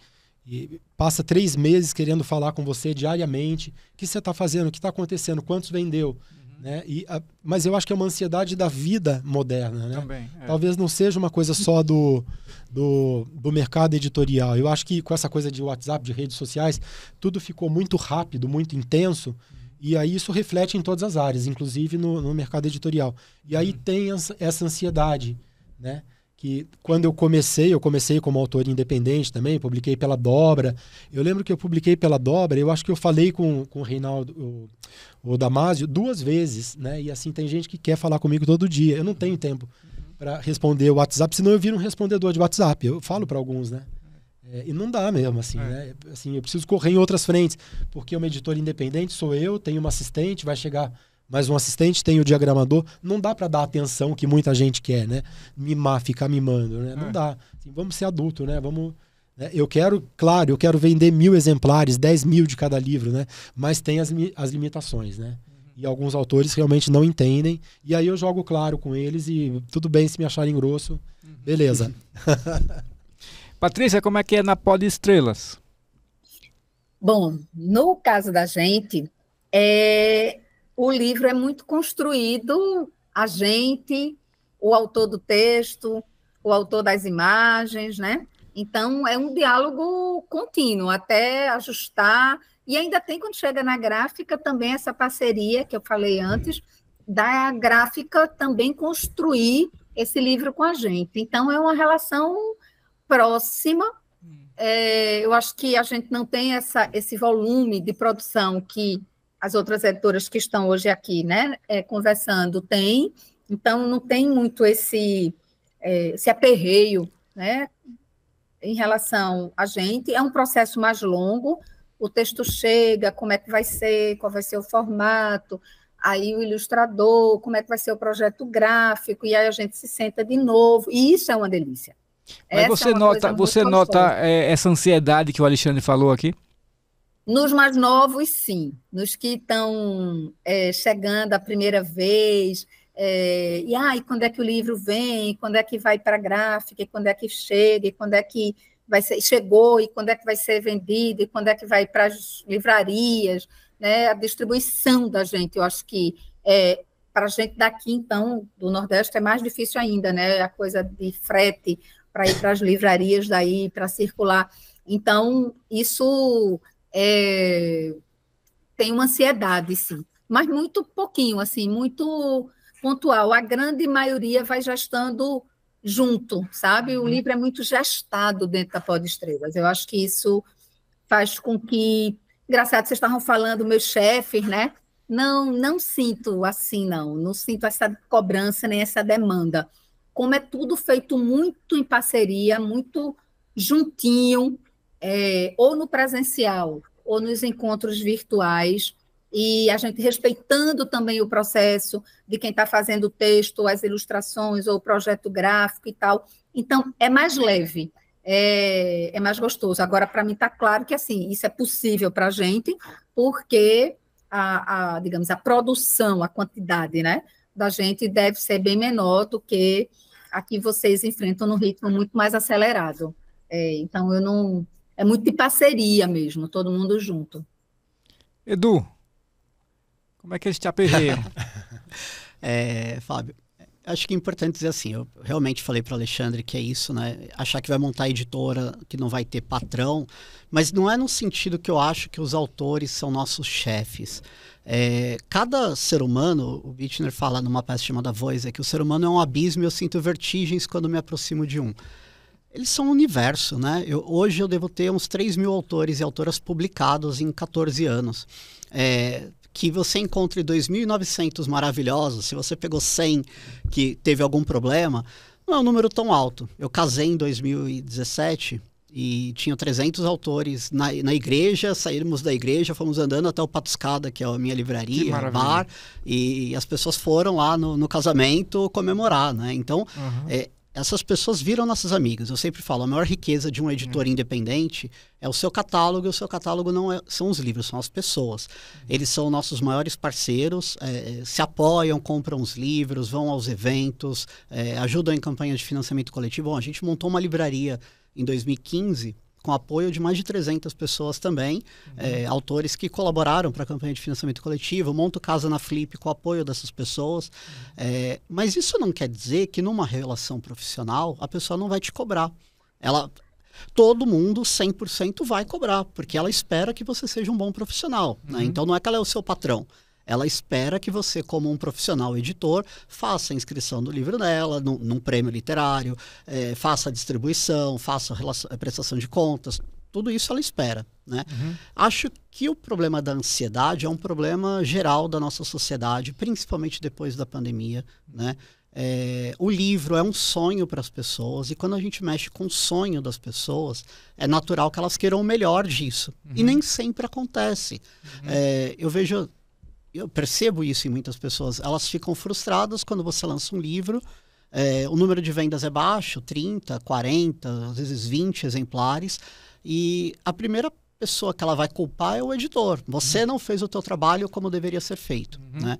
[SPEAKER 4] e passa 3 meses querendo falar com você diariamente. O que você está fazendo? O que está acontecendo? Quantos vendeu? Né? Mas eu acho que é uma ansiedade da vida moderna. Né?
[SPEAKER 1] Também,
[SPEAKER 4] Talvez não seja uma coisa só do mercado editorial. Eu acho que com essa coisa de WhatsApp, de redes sociais, tudo ficou muito rápido, muito intenso. E aí isso reflete em todas as áreas, inclusive no mercado editorial. E aí tem essa ansiedade, né? Que quando eu comecei como autor independente também, publiquei pela Dobra. Eu lembro que eu publiquei pela Dobra, eu acho que eu falei com o Reinaldo, o Damásio, 2 vezes, né? E assim, tem gente que quer falar comigo todo dia. Eu não tenho tempo para responder o WhatsApp, senão eu viro um respondedor de WhatsApp. Eu falo para alguns, né? E não dá mesmo, assim, né? Assim, eu preciso correr em outras frentes, porque uma editora independente sou eu, tenho uma assistente, vai chegar mais um assistente, tem o diagramador. Não dá para dar a atenção que muita gente quer, né? Ficar mimando, né? Não dá. Assim, vamos ser adulto, né? Vamos, né? Eu quero vender 1.000 exemplares, 10.000 de cada livro, né? Mas tem as limitações, né? E alguns autores realmente não entendem. E aí eu jogo claro com eles e tudo bem se me acharem grosso. Beleza.
[SPEAKER 1] Patrícia, como é que é na Pod Estrelas?
[SPEAKER 5] Bom, no caso da gente, o livro é muito construído, a gente, o autor do texto, o autor das imagens, né? Então, é um diálogo contínuo, até ajustar. E ainda tem, quando chega na gráfica, também essa parceria que eu falei antes, da gráfica também construir esse livro com a gente. Então, é uma relação próxima. Eu acho que a gente não tem esse volume de produção que as outras editoras que estão hoje aqui, né, conversando têm, então não tem muito esse aperreio, né, em relação a gente. É um processo mais longo, o texto chega, como é que vai ser, qual vai ser o formato, aí o ilustrador, como é que vai ser o projeto gráfico, e aí a gente se senta de novo, e isso é uma delícia.
[SPEAKER 1] Mas você nota essa ansiedade que o Alexandre falou aqui?
[SPEAKER 5] Nos mais novos, sim. Nos que estão chegando a primeira vez, e quando é que o livro vem, quando é que vai para a gráfica, e quando é que chega, e quando é que chegou, e quando é que vai ser vendido, e quando é que vai para as livrarias, né? A distribuição da gente, eu acho que para a gente daqui, então, do Nordeste, é mais difícil ainda, né? A coisa de frete para ir para as livrarias daí, para circular. Então, isso tem uma ansiedade, sim, mas muito pouquinho, assim, muito pontual. A grande maioria vai gestando junto, sabe? O livro é muito gestado dentro da Pod Estrelas. Eu acho que isso faz com que, engraçado, vocês estavam falando, meus chefes, né? Não sinto assim, não sinto essa cobrança nem essa demanda. Como é tudo feito muito em parceria, muito juntinho, ou no presencial, ou nos encontros virtuais, e a gente respeitando também o processo de quem está fazendo o texto, as ilustrações, ou o projeto gráfico e tal. Então, é mais leve, é mais gostoso. Agora, para mim, está claro que assim, isso é possível para a gente, porque digamos, a produção, a quantidade, né, da gente deve ser bem menor do que a que vocês enfrentam num ritmo muito mais acelerado. Então, é muito de parceria mesmo, todo mundo junto.
[SPEAKER 1] Edu, como é que eles te aperreiam?
[SPEAKER 2] Fábio, acho que é importante dizer assim, eu realmente falei para o Alexandre que é isso, né? Achar que vai montar editora, que não vai ter patrão, mas não é no sentido que eu acho que os autores são nossos chefes. Cada ser humano, o Bittner fala numa peça chamada Voz, que o ser humano é um abismo e eu sinto vertigens quando me aproximo de um. Eles são um universo, né? Hoje eu devo ter uns 3.000 autores e autoras publicados em 14 anos. Que você encontre 2.900 maravilhosos, se você pegou 100 que teve algum problema, não é um número tão alto. Eu casei em 2017 e tinha 300 autores na igreja, saímos da igreja, fomos andando até o Patuscada, que é a minha livraria, bar, e as pessoas foram lá no casamento comemorar, né? Então, essas pessoas viram nossas amigas. Eu sempre falo, a maior riqueza de um editor independente é o seu catálogo, e o seu catálogo não são os livros, são as pessoas. Eles são nossos maiores parceiros, se apoiam, compram os livros, vão aos eventos, ajudam em campanhas de financiamento coletivo. Bom, a gente montou uma livraria em 2015 com apoio de mais de 300 pessoas também, autores que colaboraram para a campanha de financiamento coletivo. Monto Casa na Flip com o apoio dessas pessoas. Mas isso não quer dizer que numa relação profissional a pessoa não vai te cobrar. Todo mundo 100% vai cobrar, porque ela espera que você seja um bom profissional. Né? Então não é que ela é o seu patrão. Ela espera que você, como um profissional editor, faça a inscrição do livro dela, num prêmio literário, faça a distribuição, faça a prestação de contas. Tudo isso ela espera. Né? Acho que o problema da ansiedade é um problema geral da nossa sociedade, principalmente depois da pandemia. Né? O livro é um sonho para as pessoas, e quando a gente mexe com o sonho das pessoas, é natural que elas queiram o melhor disso. E nem sempre acontece. Eu percebo isso em muitas pessoas. Elas ficam frustradas quando você lança um livro, o número de vendas é baixo, 30, 40, às vezes 20 exemplares, e a primeira pessoa que ela vai culpar é o editor. Você não fez o teu trabalho como deveria ser feito. Né?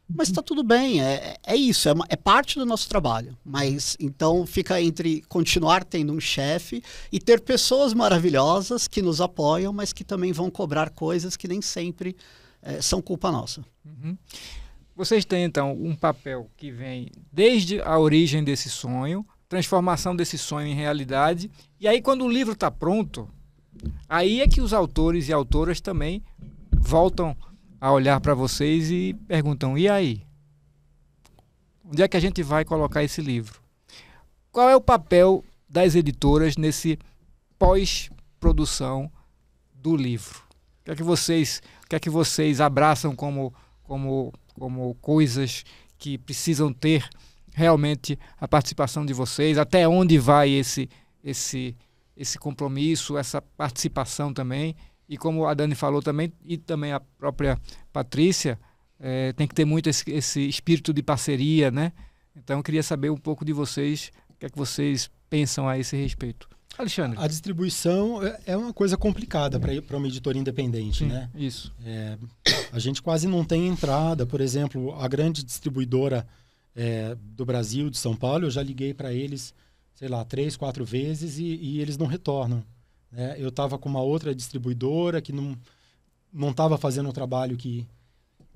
[SPEAKER 2] Mas está tudo bem, é isso, é parte do nosso trabalho. Mas então fica entre continuar tendo um chefe e ter pessoas maravilhosas que nos apoiam, mas que também vão cobrar coisas que nem sempre são culpa nossa.
[SPEAKER 1] Vocês têm, então, um papel que vem desde a origem desse sonho, transformação desse sonho em realidade, e aí quando o livro está pronto, aí é que os autores e autoras também voltam a olhar para vocês e perguntam, e aí? Onde é que a gente vai colocar esse livro? Qual é o papel das editoras nesse pós-produção do livro? O que é que vocês abraçam como coisas que precisam ter realmente a participação de vocês? Até onde vai esse compromisso, essa participação também? E como a Dani falou também, e também a própria Patrícia, tem que ter muito esse espírito de parceria, né? Então eu queria saber um pouco de vocês, o que é que vocês pensam a esse respeito. Alexandre.
[SPEAKER 4] A distribuição é uma coisa complicada para uma editora independente.
[SPEAKER 1] Sim,
[SPEAKER 4] né?
[SPEAKER 1] Isso.
[SPEAKER 4] A gente quase não tem entrada. Por exemplo, a grande distribuidora do Brasil, de São Paulo, eu já liguei para eles, sei lá, 3, 4 vezes e eles não retornam. Né? Eu estava com uma outra distribuidora que não estava fazendo o trabalho que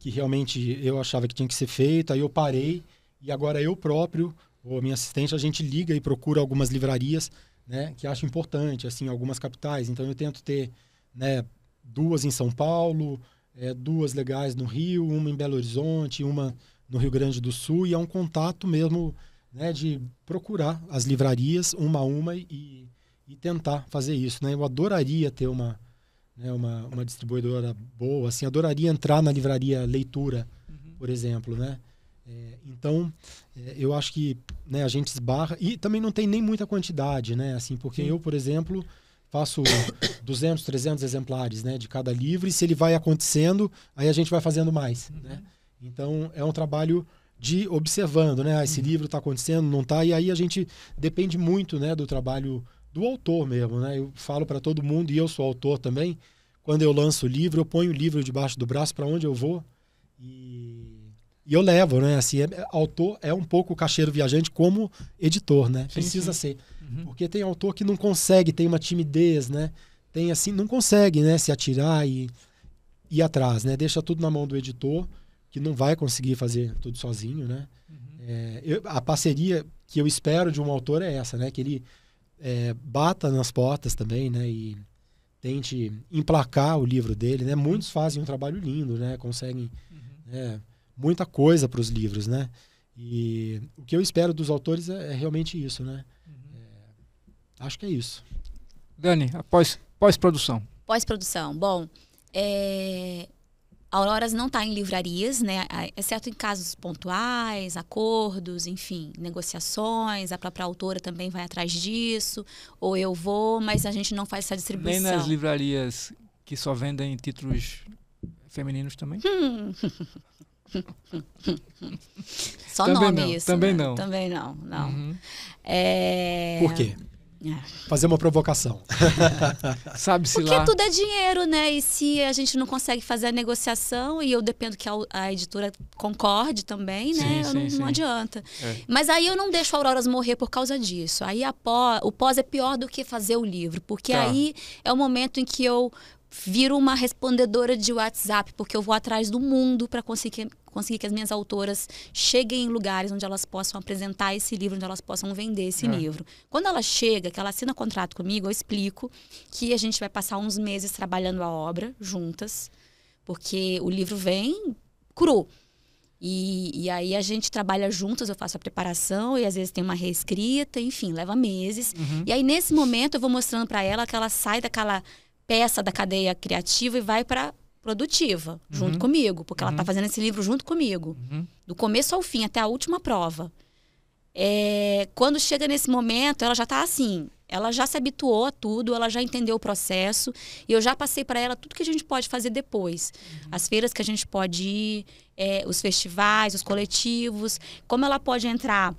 [SPEAKER 4] realmente eu achava que tinha que ser feito. Aí eu parei e agora eu próprio, ou a minha assistente, a gente liga e procura algumas livrarias, né, que acho importante, assim, algumas capitais. Então eu tento ter, né, 2 em São Paulo, 2 legais no Rio, uma em Belo Horizonte, uma no Rio Grande do Sul, e é um contato mesmo, né, de procurar as livrarias uma a uma e tentar fazer isso. Né? Eu adoraria ter uma distribuidora boa, assim, adoraria entrar na livraria Leitura, por exemplo, né? Então, eu acho que, né, a gente esbarra, e também não tem nem muita quantidade, né? Assim, porque eu, por exemplo, faço 200, 300 exemplares, né, de cada livro, e se ele vai acontecendo, aí a gente vai fazendo mais. Né? Então, é um trabalho de observando, né? Esse livro está acontecendo, não está, e aí a gente depende muito, né, do trabalho do autor mesmo. Né? Eu falo para todo mundo, e eu sou autor também, quando eu lanço o livro, eu ponho o livro debaixo do braço para onde eu vou, e eu levo, né? Assim, autor é um pouco caixeiro viajante como editor, né? Precisa ser. Porque tem autor que não consegue, tem uma timidez, né? Tem assim, não consegue, né, se atirar e ir atrás, né? Deixa tudo na mão do editor, que não vai conseguir fazer tudo sozinho, né? A parceria que eu espero de um autor é essa, né? Que ele bata nas portas também, né? E tente emplacar o livro dele, né? Muitos fazem um trabalho lindo, né? Conseguem muita coisa para os livros, né? E o que eu espero dos autores é realmente isso, né? Acho que é isso.
[SPEAKER 1] Dani, pós-produção.
[SPEAKER 3] Pós-produção. Bom, a Auroras não está em livrarias, né? Exceto em casos pontuais, acordos, enfim, negociações. A própria autora também vai atrás disso, ou eu vou, mas a gente não faz essa distribuição.
[SPEAKER 1] Nem nas livrarias que só vendem títulos femininos também?
[SPEAKER 3] Só
[SPEAKER 1] também
[SPEAKER 3] nome
[SPEAKER 1] não,
[SPEAKER 3] isso.
[SPEAKER 1] Também
[SPEAKER 3] né?
[SPEAKER 1] não.
[SPEAKER 3] Também não.
[SPEAKER 4] Por quê? fazer uma provocação.
[SPEAKER 1] Sabe-se
[SPEAKER 3] Porque
[SPEAKER 1] lá.
[SPEAKER 3] tudo é dinheiro, né? E se a gente não consegue fazer a negociação, e eu dependo que a editora concorde também, né? Não adianta. Mas aí eu não deixo a Auroras morrer por causa disso. Aí o pós é pior do que fazer o livro, porque aí é o momento em que eu viro uma respondedora de WhatsApp, porque eu vou atrás do mundo para conseguir que as minhas autoras cheguem em lugares onde elas possam apresentar esse livro, onde elas possam vender esse livro. Quando ela chega, que ela assina contrato comigo, eu explico que a gente vai passar uns meses trabalhando a obra juntas, porque o livro vem cru. E aí a gente trabalha juntas, eu faço a preparação e às vezes tem uma reescrita, enfim, leva meses. E aí nesse momento eu vou mostrando para ela que ela sai daquela peça da cadeia criativa e vai para produtiva, junto comigo, porque ela está fazendo esse livro junto comigo, do começo ao fim, até a última prova. Quando chega nesse momento, ela já está assim, ela já se habituou a tudo, ela já entendeu o processo, e eu já passei para ela tudo que a gente pode fazer depois. As feiras que a gente pode ir, os festivais, os coletivos, como ela pode entrar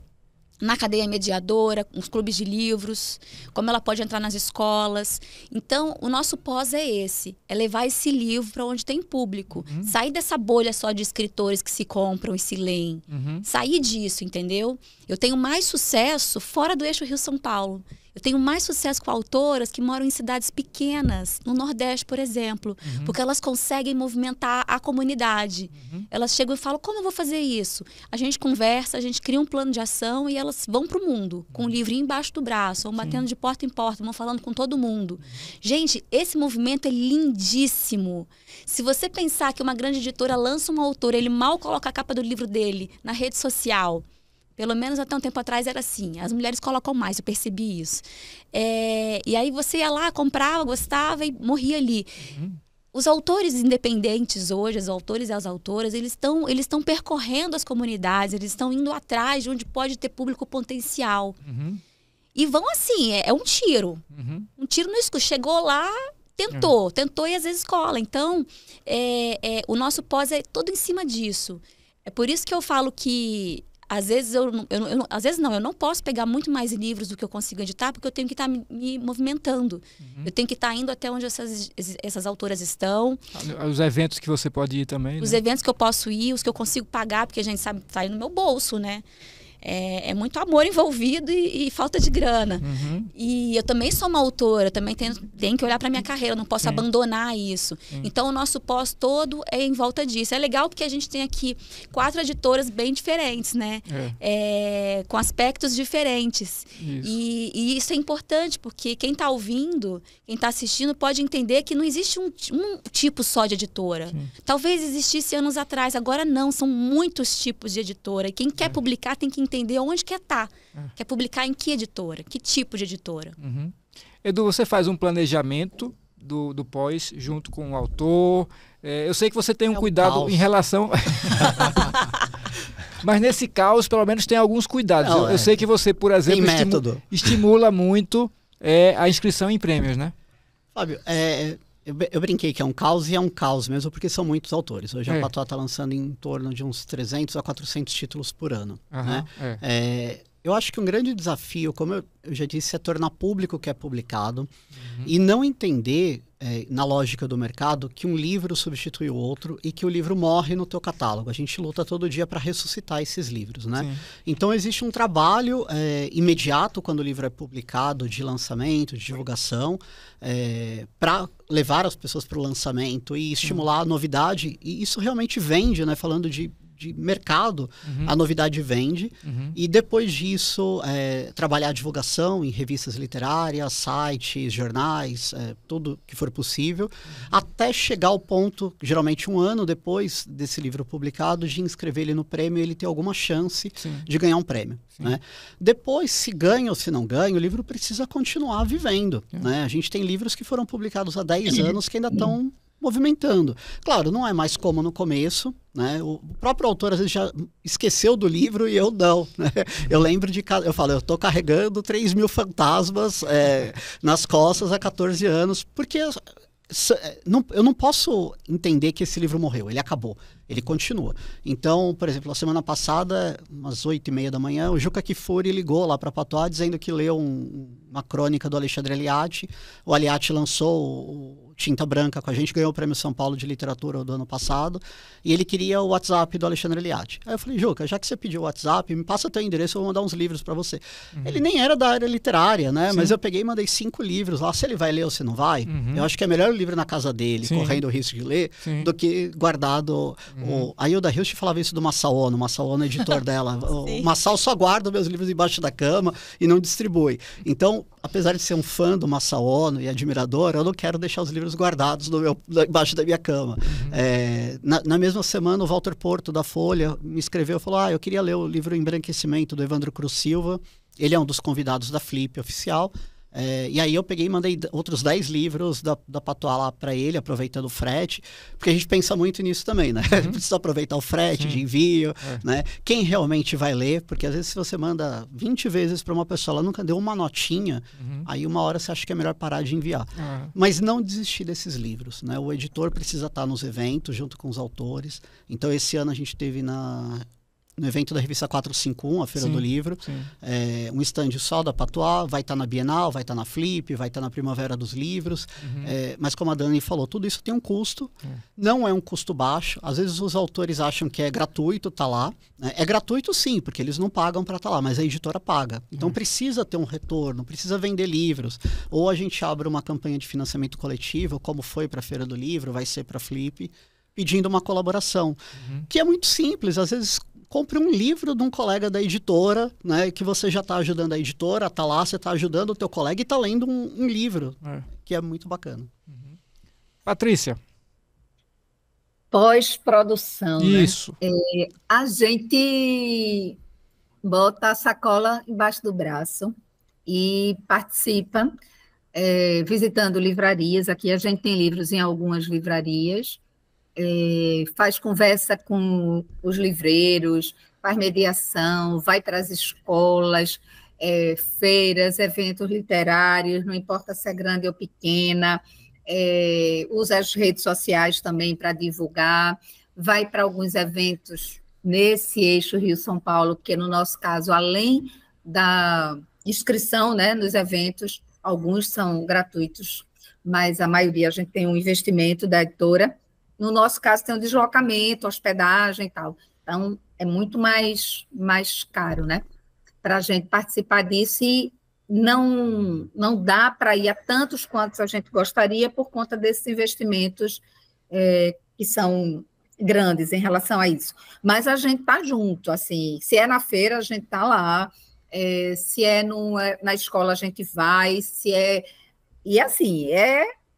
[SPEAKER 3] na cadeia mediadora, nos clubes de livros, como ela pode entrar nas escolas. Então, o nosso pós é esse, é levar esse livro para onde tem público. Sair dessa bolha só de escritores que se compram e se leem. Sair disso, entendeu? Eu tenho mais sucesso fora do eixo Rio-São Paulo. Eu tenho mais sucesso com autoras que moram em cidades pequenas, no Nordeste, por exemplo, porque elas conseguem movimentar a comunidade. Elas chegam e falam, como eu vou fazer isso? A gente conversa, a gente cria um plano de ação e elas vão para o mundo, com um livrinho embaixo do braço, vão batendo de porta em porta, vão falando com todo mundo. Gente, esse movimento é lindíssimo. Se você pensar que uma grande editora lança um autor, ele mal coloca a capa do livro dele na rede social. Pelo menos até um tempo atrás era assim. As mulheres colocam mais, eu percebi isso. E aí você ia lá, comprava, gostava e morria ali. Os autores independentes hoje, os autores e as autoras, eles estão percorrendo as comunidades, eles estão indo atrás de onde pode ter público potencial. E vão assim, é um tiro. Um tiro no escuro. Chegou lá, tentou e às vezes cola. Então, o nosso pós é todo em cima disso. É por isso que eu falo que às vezes eu não posso pegar muito mais livros do que eu consigo editar, porque eu tenho que estar me movimentando. Eu tenho que estar indo até onde essas autoras estão.
[SPEAKER 1] Os eventos que você pode ir também,
[SPEAKER 3] Os
[SPEAKER 1] né?
[SPEAKER 3] eventos que eu posso ir, os que eu consigo pagar, porque a gente sabe, sai no meu bolso, né? É muito amor envolvido e falta de grana. E eu também sou uma autora, também tenho que olhar para minha carreira, eu não posso abandonar isso. Então o nosso pós todo é em volta disso. É legal porque a gente tem aqui 4 editoras bem diferentes, né? Com aspectos diferentes. E isso é importante porque quem está ouvindo, quem está assistindo pode entender que não existe um tipo só de editora. Talvez existisse anos atrás, agora não, são muitos tipos de editora. E quem quer publicar tem que entender onde quer estar. Quer publicar em que editora? Que tipo de editora?
[SPEAKER 1] Edu, você faz um planejamento do pós junto com o autor. Eu sei que você tem um cuidado em relação... Mas nesse caos, pelo menos, tem alguns cuidados. Eu sei que você, por exemplo, estimula muito a inscrição em prêmios, né?
[SPEAKER 2] Fábio, eu brinquei que é um caos e é um caos mesmo, porque são muitos autores. Hoje a Patois está lançando em torno de uns 300 a 400 títulos por ano. Né? Eu acho que um grande desafio, como eu já disse, é tornar público o que é publicado e não entender, na lógica do mercado, que um livro substitui o outro e que o livro morre no teu catálogo. A gente luta todo dia para ressuscitar esses livros, né? Então existe um trabalho imediato quando o livro é publicado, de lançamento, de divulgação, para levar as pessoas para o lançamento e estimular a novidade. E isso realmente vende, né? Falando de mercado, a novidade vende. E depois disso, trabalhar a divulgação em revistas literárias, sites, jornais, tudo que for possível, até chegar ao ponto, geralmente um ano depois desse livro publicado, de inscrever ele no prêmio e ele ter alguma chance de ganhar um prêmio. Né? Depois, se ganha ou se não ganha, o livro precisa continuar vivendo. Né? A gente tem livros que foram publicados há 10 anos que ainda estão movimentando. Claro, não é mais como no começo, né? O próprio autor às vezes já esqueceu do livro e eu não, né? Eu lembro eu falo, eu tô carregando 3.000 fantasmas nas costas há 14 anos, porque eu não posso entender que esse livro morreu, ele acabou, ele continua. Então, por exemplo, na semana passada, umas 8h30 da manhã, o Juca Kfouri ligou lá para Patois dizendo que leu uma crônica do Alexandre Aliati. O Aliati lançou o Tinta Branca com a gente, ganhou o Prêmio São Paulo de Literatura do ano passado, e ele queria o WhatsApp do Alexandre Aliati. Aí eu falei, Juca, já que você pediu o WhatsApp, me passa teu endereço, eu vou mandar uns livros para você. Ele nem era da área literária, né? Sim. Mas eu peguei e mandei 5 livros lá. Se ele vai ler ou se não vai, eu acho que é melhor o livro na casa dele, correndo o risco de ler, do que guardado. A Hilda Hilst falava isso do Massaono. O Massaono é editor dela. O Massao só guarda meus livros embaixo da cama e não distribui. Então, apesar de ser um fã do Massaono e admirador, eu não quero deixar os livros guardados embaixo da minha cama. Na mesma semana, o Walter Porto, da Folha, me escreveu e falou, eu queria ler o livro Embranquecimento, do Evandro Cruz Silva. Ele é um dos convidados da Flip oficial. E aí eu peguei e mandei outros 10 livros da Patois lá para ele, aproveitando o frete, porque a gente pensa muito nisso também, né? Precisa aproveitar o frete de envio, né? Quem realmente vai ler, porque às vezes se você manda 20 vezes para uma pessoa, ela nunca deu uma notinha, aí uma hora você acha que é melhor parar de enviar. Mas não desistir desses livros, né? O editor precisa estar nos eventos junto com os autores. Então esse ano a gente teve no evento da revista 451, a Feira do Livro, um stand só da Patois, vai estar na Bienal, vai estar na Flip, vai estar na Primavera dos Livros, mas como a Dani falou, tudo isso tem um custo, não é um custo baixo, às vezes os autores acham que é gratuito estar lá, né? É gratuito sim, porque eles não pagam para estar lá, mas a editora paga, então precisa ter um retorno, precisa vender livros, ou a gente abre uma campanha de financiamento coletivo, como foi para a Feira do Livro, vai ser para a Flip, pedindo uma colaboração, que é muito simples, às vezes compre um livro de um colega da editora, né, que você já está ajudando a editora, está lá, você está ajudando o teu colega e está lendo um livro, que é muito bacana.
[SPEAKER 1] Patrícia.
[SPEAKER 5] Pós-produção,
[SPEAKER 1] isso.
[SPEAKER 5] Né? A gente bota a sacola embaixo do braço e participa, visitando livrarias. Aqui a gente tem livros em algumas livrarias, faz conversa com os livreiros, faz mediação, vai para as escolas, feiras, eventos literários, não importa se é grande ou pequena, usa as redes sociais também para divulgar, vai para alguns eventos nesse eixo Rio-São Paulo, porque no nosso caso, além da inscrição, né, nos eventos, alguns são gratuitos, mas a maioria a gente tem um investimento da editora. No nosso caso, tem o deslocamento, hospedagem e tal. Então, é muito mais caro, né? Para a gente participar disso e não dá para ir a tantos quantos a gente gostaria por conta desses investimentos que são grandes em relação a isso. Mas a gente está junto, assim, se é na feira, a gente está lá, se é na escola, a gente vai, E assim,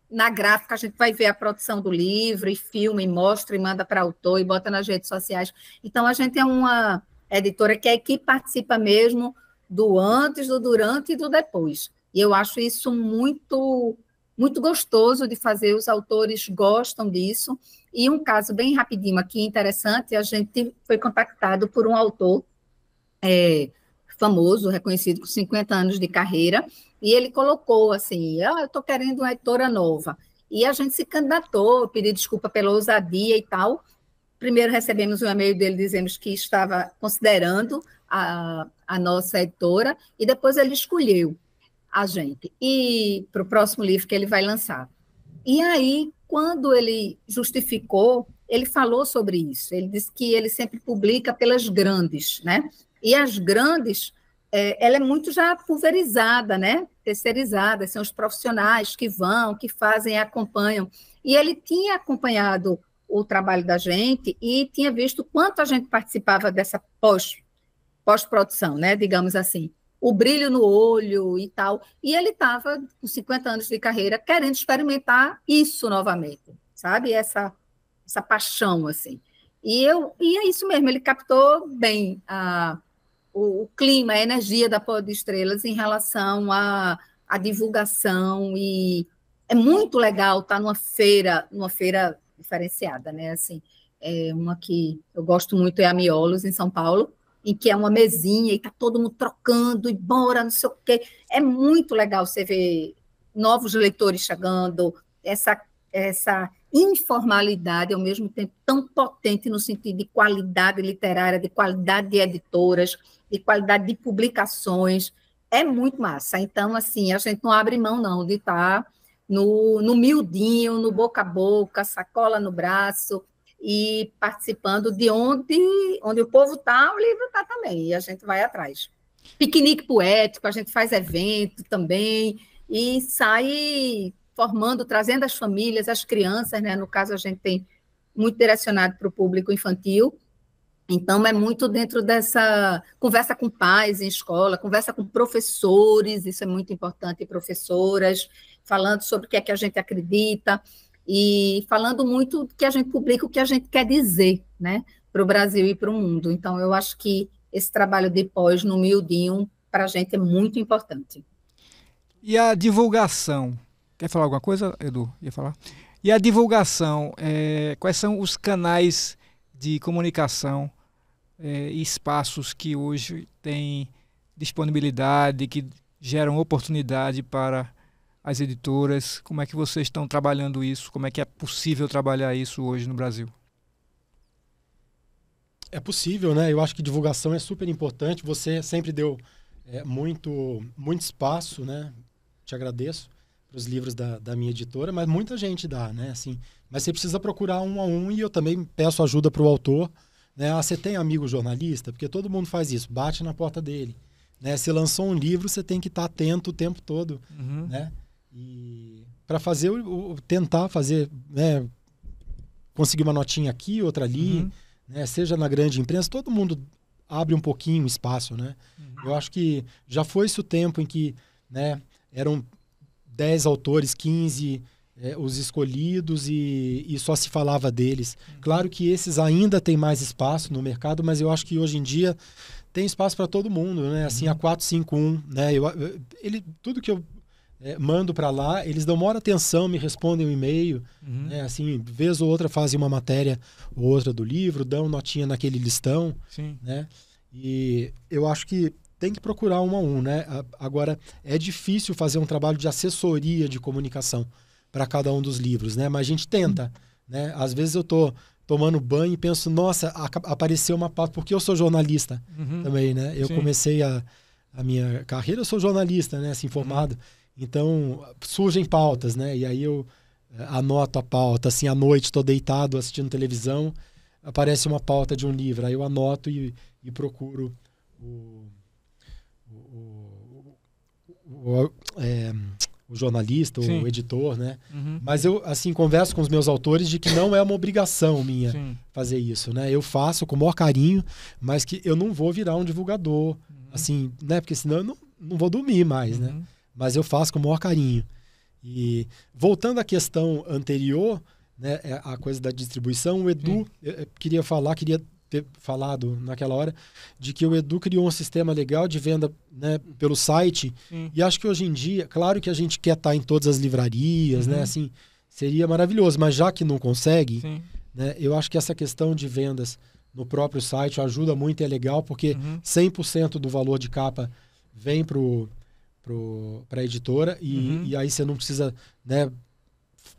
[SPEAKER 5] na gráfica a gente vai ver a produção do livro, e filma, e mostra, e manda para autor, e bota nas redes sociais. Então, a gente é uma editora que é que participa mesmo do antes, do durante e do depois. E eu acho isso muito, muito gostoso de fazer, os autores gostam disso. E um caso bem rapidinho aqui, interessante, a gente foi contactado por um autor famoso, reconhecido com 50 anos de carreira, e ele colocou assim, eu estou querendo uma editora nova. E a gente se candidatou, pedi desculpa pela ousadia e tal. Primeiro recebemos um e-mail dele dizendo que estava considerando a nossa editora, e depois ele escolheu a gente, e para o próximo livro que ele vai lançar. E aí, quando ele justificou, ele falou sobre isso. Ele disse que ele sempre publica pelas grandes, né? E as grandes, ela é muito já pulverizada, né? Terceirizada, são os profissionais que vão, que fazem, acompanham. E ele tinha acompanhado o trabalho da gente e tinha visto quanto a gente participava dessa pós-produção, né? Digamos assim, o brilho no olho e tal. E ele estava, com 50 anos de carreira, querendo experimentar isso novamente, sabe? Essa paixão, assim. E é isso mesmo, ele captou bem o clima, a energia da Pó de Estrelas em relação à divulgação, e é muito legal estar numa feira diferenciada, né? Assim, uma que eu gosto muito é a Miolos, em São Paulo, em que é uma mesinha e está todo mundo trocando e bora, não sei o quê. É muito legal você ver novos leitores chegando, essa essa informalidade, ao mesmo tempo tão potente no sentido de qualidade literária, de qualidade de editoras, de qualidade de publicações, é muito massa. Então, assim, a gente não abre mão, não, de estar no miudinho, no boca a boca, sacola no braço, e participando de onde o povo está, o livro está também, e a gente vai atrás. Piquenique poético, a gente faz evento também, e sai formando, trazendo as famílias, as crianças, né? No caso, a gente tem muito direcionado para o público infantil, então é muito dentro dessa conversa com pais em escola, conversa com professores, isso é muito importante, professoras, falando sobre o que é que a gente acredita, e falando muito que a gente publica o que a gente quer dizer, né, para o Brasil e para o mundo. Então, eu acho que esse trabalho de pós no miudinho, para a gente, é muito importante.
[SPEAKER 1] E a divulgação? Quer falar alguma coisa, Edu? Ia falar? E a divulgação, quais são os canais de comunicação e espaços que hoje têm disponibilidade, que geram oportunidade para as editoras? Como é que vocês estão trabalhando isso? Como é que é possível trabalhar isso hoje no Brasil?
[SPEAKER 4] É possível, né? Eu acho que divulgação é super importante. Você sempre deu muito espaço, né? Te agradeço para os livros da minha editora, mas muita gente dá, né? Assim, mas você precisa procurar um a um, e eu também peço ajuda para o autor, né? Você tem amigo jornalista? Porque todo mundo faz isso, bate na porta dele, né? Se lançou um livro, você tem que estar atento o tempo todo, né? E para fazer tentar fazer, né, conseguir uma notinha aqui, outra ali, né, seja na grande imprensa, todo mundo abre um pouquinho espaço, né? Eu acho que já foi-se o tempo em que, né, eram 10 autores, 15 os escolhidos, e só se falava deles. Claro que esses ainda têm mais espaço no mercado, mas eu acho que hoje em dia tem espaço para todo mundo, né? Assim, a 451, né? Tudo que eu mando para lá, eles dão maior atenção, me respondem um e-mail, né? Assim, vez ou outra fazem uma matéria ou outra do livro, dão notinha naquele listão, né? E eu acho que tem que procurar um a um, né? Agora, é difícil fazer um trabalho de assessoria de comunicação para cada um dos livros, né? Mas a gente tenta, né? Às vezes eu tô tomando banho e penso, nossa, apareceu uma pauta, porque eu sou jornalista também, né? Eu comecei a minha carreira, eu sou jornalista, né? Assim, formado. Então, surgem pautas, né? E aí eu anoto a pauta, assim, à noite, estou deitado assistindo televisão, aparece uma pauta de um livro, aí eu anoto e procuro o jornalista, o editor, né? Mas eu, assim, converso com os meus autores de que não é uma obrigação minha fazer isso, né? Eu faço com o maior carinho, mas que eu não vou virar um divulgador, assim, né? Porque senão eu não vou dormir mais, né? Mas eu faço com o maior carinho. E voltando à questão anterior, né, a coisa da distribuição, o Edu, eu queria ter falado naquela hora, de que o Edu criou um sistema legal de venda, né, pelo site, e acho que hoje em dia, claro que a gente quer estar em todas as livrarias, né, assim, seria maravilhoso, mas já que não consegue, né, eu acho que essa questão de vendas no próprio site ajuda muito e é legal, porque 100% do valor de capa vem para a editora, e aí você não precisa, né,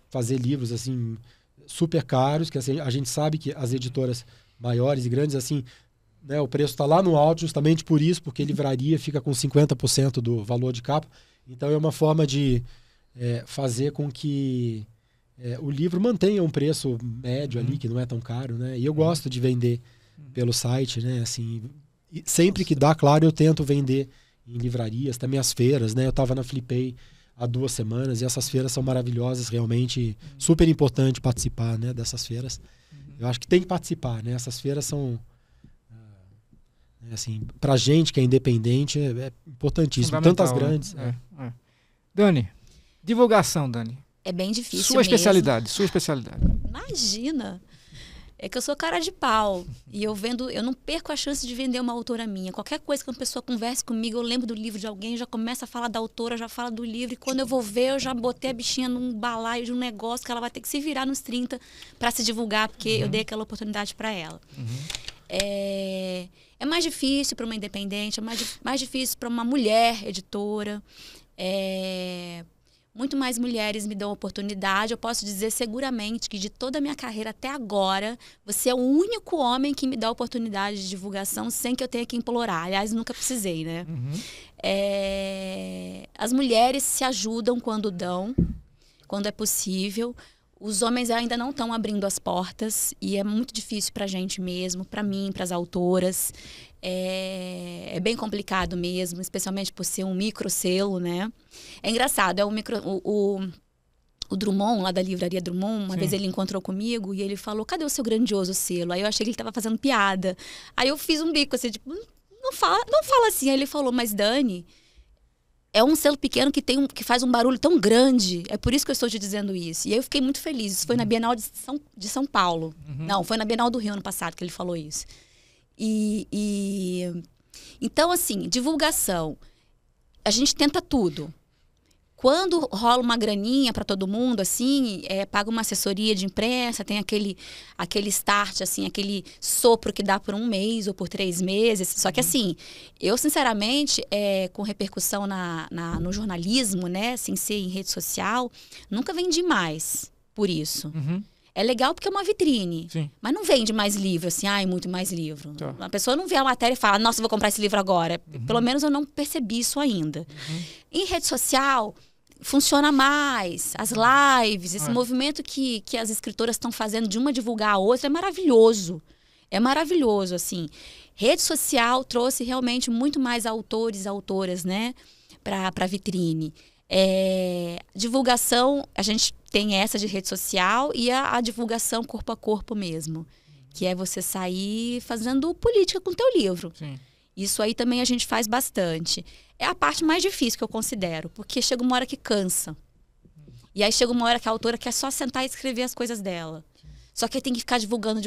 [SPEAKER 4] fazer livros assim super caros, que assim, a gente sabe que as editoras maiores e grandes, assim, né, o preço está lá no alto justamente por isso, porque livraria fica com 50% do valor de capa. Então é uma forma de fazer com que o livro mantenha um preço médio ali, que não é tão caro, né? E eu gosto de vender pelo site, né? Assim, sempre que dá, claro, eu tento vender em livrarias, também as feiras, né? Eu estava na Flipei há 2 semanas e essas feiras são maravilhosas, realmente super importante participar, né, dessas feiras. Eu acho que tem que participar, né? Essas feiras são, assim, pra gente que é independente, é importantíssimo. Tantas grandes.
[SPEAKER 1] Né? Dani, divulgação, Dani.
[SPEAKER 3] É bem difícil
[SPEAKER 1] Sua especialidade.
[SPEAKER 3] Imagina. É que eu sou cara de pau. E eu não perco a chance de vender uma autora minha. Qualquer coisa que uma pessoa converse comigo, eu lembro do livro de alguém, já começa a falar da autora, já fala do livro. E quando eu vou ver, eu já botei a bichinha num balaio de um negócio que ela vai ter que se virar nos 30 para se divulgar, porque eu dei aquela oportunidade para ela. É mais difícil para uma independente, é mais difícil para uma mulher editora. muito mais mulheres me dão oportunidade. Eu posso dizer seguramente que de toda a minha carreira até agora, você é o único homem que me dá oportunidade de divulgação sem que eu tenha que implorar. Aliás, nunca precisei, né? As mulheres se ajudam quando dão, quando é possível. Os homens ainda não estão abrindo as portas e é muito difícil para a gente mesmo, para mim, para as autoras. É bem complicado mesmo, especialmente por ser um microselo, né? É engraçado, o Drummond, lá da livraria Drummond, uma vez ele encontrou comigo e ele falou, cadê o seu grandioso selo? Aí eu achei que ele estava fazendo piada. Aí eu fiz um bico assim, tipo, não fala assim. Aí ele falou, mas Dani, é um selo pequeno que faz um barulho tão grande. É por isso que eu estou te dizendo isso. E aí eu fiquei muito feliz. Isso foi na Bienal de São Paulo. Não, foi na Bienal do Rio ano passado que ele falou isso. Então, assim, divulgação. A gente tenta tudo. Quando rola uma graninha para todo mundo, assim, paga uma assessoria de imprensa, tem aquele start, assim, aquele sopro que dá por 1 mês ou por 3 meses. Só que, assim, eu, sinceramente, com repercussão no jornalismo, né, sem ser em rede social, nunca vendi mais por isso. É legal porque é uma vitrine, mas não vende mais livro, assim, muito mais livro. A pessoa não vê a matéria e fala, nossa, eu vou comprar esse livro agora. Pelo menos eu não percebi isso ainda. Em rede social, funciona mais. As lives, esse movimento que as escritoras estão fazendo de uma divulgar a outra é maravilhoso. É maravilhoso, assim. Rede social trouxe realmente muito mais autores e autoras, né, para a vitrine. Divulgação, a gente tem essa de rede social e a divulgação corpo a corpo mesmo, que é você sair fazendo política com o teu livro. Isso aí também a gente faz bastante. É a parte mais difícil que eu considero, porque chega uma hora que cansa. E aí chega uma hora que a autora quer só sentar e escrever as coisas dela. Só que aí tem que ficar divulgando.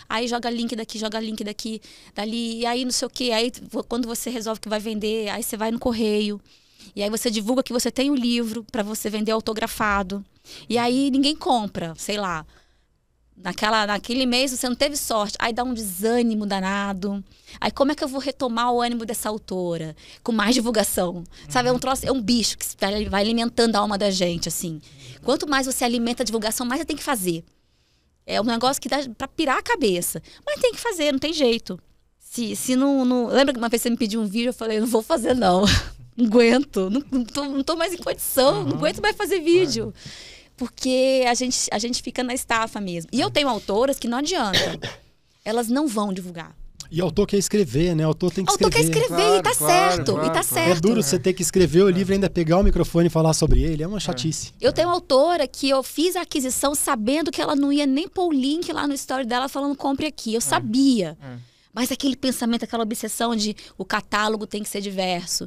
[SPEAKER 3] Aí joga link daqui, dali, e aí não sei o quê. Aí quando você resolve que vai vender, aí você vai no correio. E aí você divulga que você tem o livro para você vender autografado. E aí ninguém compra, sei lá. Naquele mês você não teve sorte. Aí dá um desânimo danado. Aí como é que eu vou retomar o ânimo dessa autora? Com mais divulgação. Sabe, é um troço, é um bicho que vai alimentando a alma da gente, assim. Quanto mais você alimenta a divulgação, mais você tem que fazer. É um negócio que dá pra pirar a cabeça. Mas tem que fazer, não tem jeito. Se não... Lembra que uma vez você me pediu um vídeo, eu falei, não vou fazer não. Não aguento. Não tô mais em condição. Não aguento mais fazer vídeo. Porque a gente fica na estafa mesmo. E eu tenho autoras que não adianta. Elas não vão divulgar.
[SPEAKER 4] E o autor quer escrever, né? O autor tem que escrever.
[SPEAKER 3] Autor quer escrever, e tá certo.
[SPEAKER 4] É duro você ter que escrever o livro e ainda pegar o microfone e falar sobre ele. É uma chatice.
[SPEAKER 3] Eu tenho uma autora que eu fiz a aquisição sabendo que ela não ia nem pôr o link lá no story dela falando compre aqui. Eu sabia. Mas aquele pensamento, aquela obsessão de o catálogo tem que ser diverso.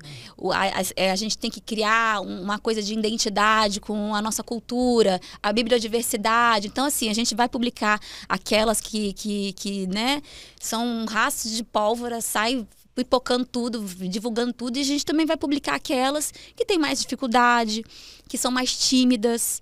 [SPEAKER 3] A gente tem que criar uma coisa de identidade com a nossa cultura, a bibliodiversidade. Então, assim, a gente vai publicar aquelas que né, são rastros de pólvora, sai pipocando tudo, divulgando tudo. E a gente também vai publicar aquelas que têm mais dificuldade, que são mais tímidas,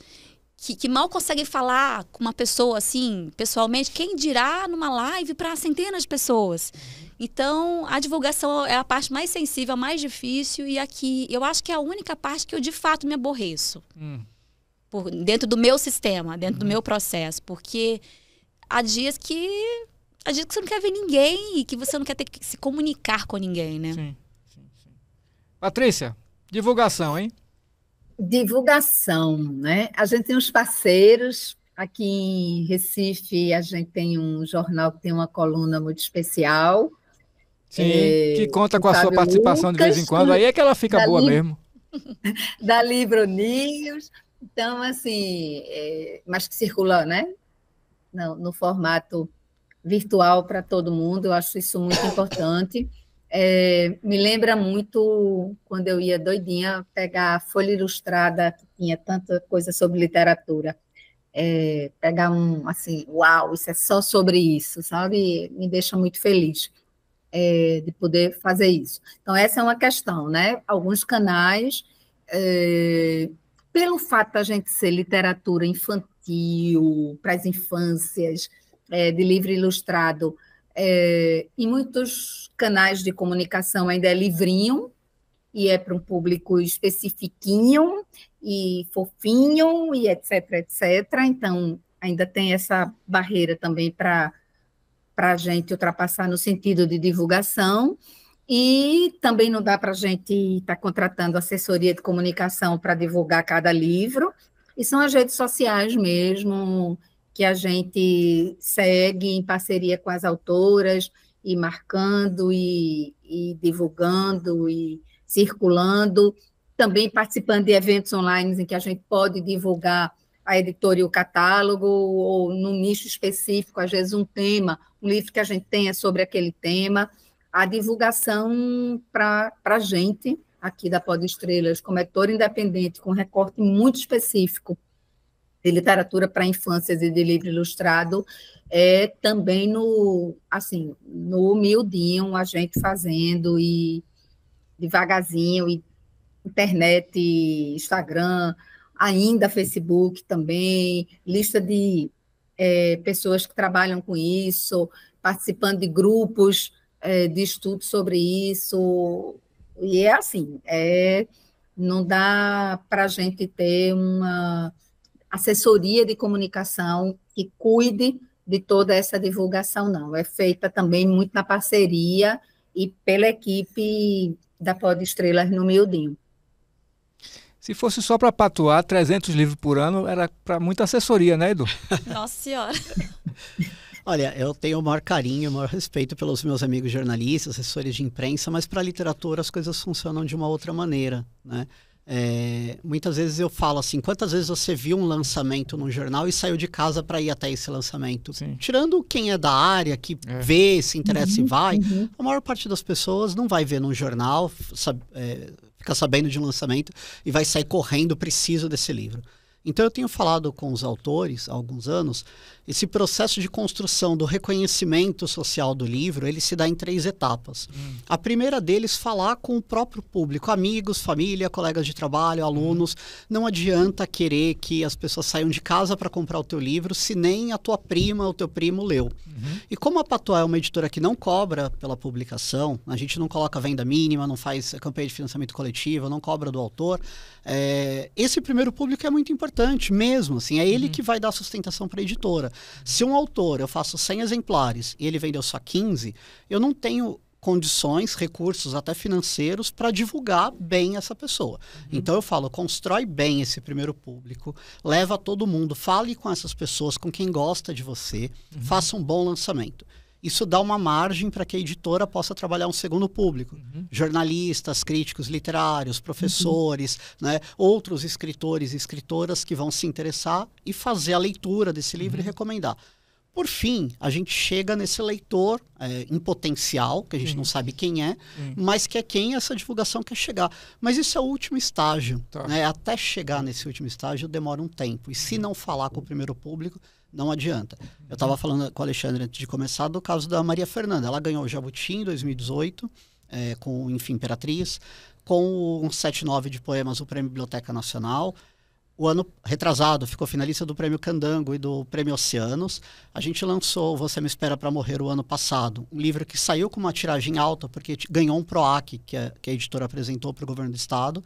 [SPEAKER 3] que mal conseguem falar com uma pessoa assim, pessoalmente, quem dirá numa live para centenas de pessoas. Então, a divulgação é a parte mais sensível, a mais difícil, e aqui eu acho que é a única parte que eu de fato me aborreço. Dentro do meu sistema, dentro do meu processo, porque há dias que você não quer ver ninguém e que você não quer ter que se comunicar com ninguém, né?
[SPEAKER 1] Sim. Patrícia, divulgação, hein?
[SPEAKER 5] Divulgação, né? A gente tem uns parceiros. Aqui em Recife, a gente tem um jornal que tem uma coluna muito especial.
[SPEAKER 1] Sim, que conta com a sua participação de vez em quando. Aí é que ela fica boa mesmo.
[SPEAKER 5] Da Livro News. Então, assim, mas que circula, né? No formato virtual para todo mundo. Eu acho isso muito importante. Me lembra muito quando eu ia doidinha pegar a Folha Ilustrada, que tinha tanta coisa sobre literatura. Pegar assim, uau, isso é só sobre isso, sabe? Me deixa muito feliz de poder fazer isso. Então, essa é uma questão, né? Alguns canais, pelo fato da gente ser literatura infantil, para as infâncias, de livro ilustrado, em muitos canais de comunicação ainda é livrinho, e é para um público especifiquinho e fofinho e etc, etc. Então, ainda tem essa barreira também para a gente ultrapassar no sentido de divulgação, e também não dá para a gente estar contratando assessoria de comunicação para divulgar cada livro, e são as redes sociais mesmo, que a gente segue em parceria com as autoras, e marcando, e divulgando, e circulando, também participando de eventos online em que a gente pode divulgar a editora e o catálogo, ou num nicho específico, às vezes um tema, um livro que a gente tenha sobre aquele tema. A divulgação para a gente, aqui da Pod Estrelas, como editora independente, com recorte muito específico de literatura para infâncias e de livro ilustrado, é também no miudinho, a gente fazendo, e devagarzinho, e internet, Instagram, ainda Facebook também, lista de pessoas que trabalham com isso, participando de grupos de estudo sobre isso, e é assim, não dá para a gente ter uma assessoria de comunicação que cuide de toda essa divulgação, não. É feita também muito na parceria e pela equipe da Pod Estrelas no miudinho.
[SPEAKER 1] Se fosse só para patuar 300 livros por ano, era para muita assessoria, né, Edu?
[SPEAKER 3] Nossa Senhora!
[SPEAKER 2] Olha, eu tenho o maior carinho, o maior respeito pelos meus amigos jornalistas, assessores de imprensa, mas para a literatura as coisas funcionam de uma outra maneira, né? Muitas vezes eu falo assim, quantas vezes você viu um lançamento num jornal e saiu de casa para ir até esse lançamento?
[SPEAKER 1] Sim.
[SPEAKER 2] Tirando quem é da área, que vê, se interessa e vai, a maior parte das pessoas não vai ver num jornal, fica sabendo de um lançamento e vai sair correndo, preciso desse livro. Então eu tenho falado com os autores há alguns anos, esse processo de construção do reconhecimento social do livro, ele se dá em 3 etapas. A primeira deles, falar com o próprio público, amigos, família, colegas de trabalho, alunos. Não adianta querer que as pessoas saiam de casa para comprar o teu livro, se nem a tua prima, o teu primo leu. E como a Patois é uma editora que não cobra pela publicação, a gente não coloca venda mínima, não faz campanha de financiamento coletivo, não cobra do autor, esse primeiro público é muito importante mesmo, assim, é ele que vai dar sustentação para a editora. Se um autor, eu faço 100 exemplares e ele vendeu só 15, eu não tenho condições, recursos até financeiros para divulgar bem essa pessoa. Então eu falo, constrói bem esse primeiro público, leva todo mundo, fale com essas pessoas, com quem gosta de você, faça um bom lançamento. Isso dá uma margem para que a editora possa trabalhar um segundo público. Jornalistas, críticos literários, professores, né, outros escritores e escritoras que vão se interessar e fazer a leitura desse livro e recomendar. Por fim, a gente chega nesse leitor em potencial, que a gente não sabe quem é, mas que é quem essa divulgação quer chegar. Mas isso é o último estágio. Né? Até chegar nesse último estágio demora um tempo. E se não falar com o primeiro público, não adianta. Eu estava falando com o Alexandre antes de começar do caso da Maria Fernanda. Ela ganhou o Jabuti em 2018, com Imperatriz, com um 7/9 de poemas do Prêmio Biblioteca Nacional. O ano retrasado ficou finalista do Prêmio Candango e do Prêmio Oceanos. A gente lançou Você Me Espera Para Morrer o ano passado, um livro que saiu com uma tiragem alta porque ganhou um PROAC que a editora apresentou para o governo do estado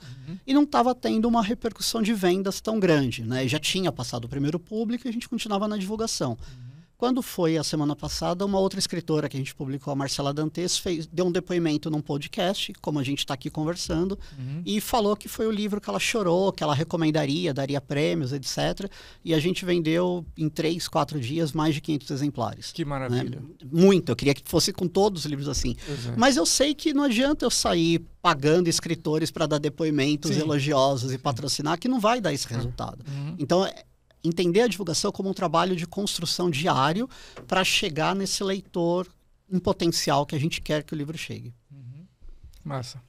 [SPEAKER 2] e não estava tendo uma repercussão de vendas tão grande, né? Já tinha passado o primeiro público e a gente continuava na divulgação. Quando foi a semana passada, uma outra escritora que a gente publicou, a Marcela Dantes, deu um depoimento num podcast, como a gente está aqui conversando, e falou que foi o livro que ela chorou, que ela recomendaria, daria prêmios, etc. E a gente vendeu em 3, 4 dias mais de 500 exemplares.
[SPEAKER 1] Que maravilha.
[SPEAKER 2] Né? Muito, eu queria que fosse com todos os livros assim. Mas eu sei que não adianta eu sair pagando escritores para dar depoimentos elogiosos e patrocinar, que não vai dar esse resultado. Então, entender a divulgação como um trabalho de construção diário para chegar nesse leitor em potencial que a gente quer que o livro chegue.
[SPEAKER 1] Massa.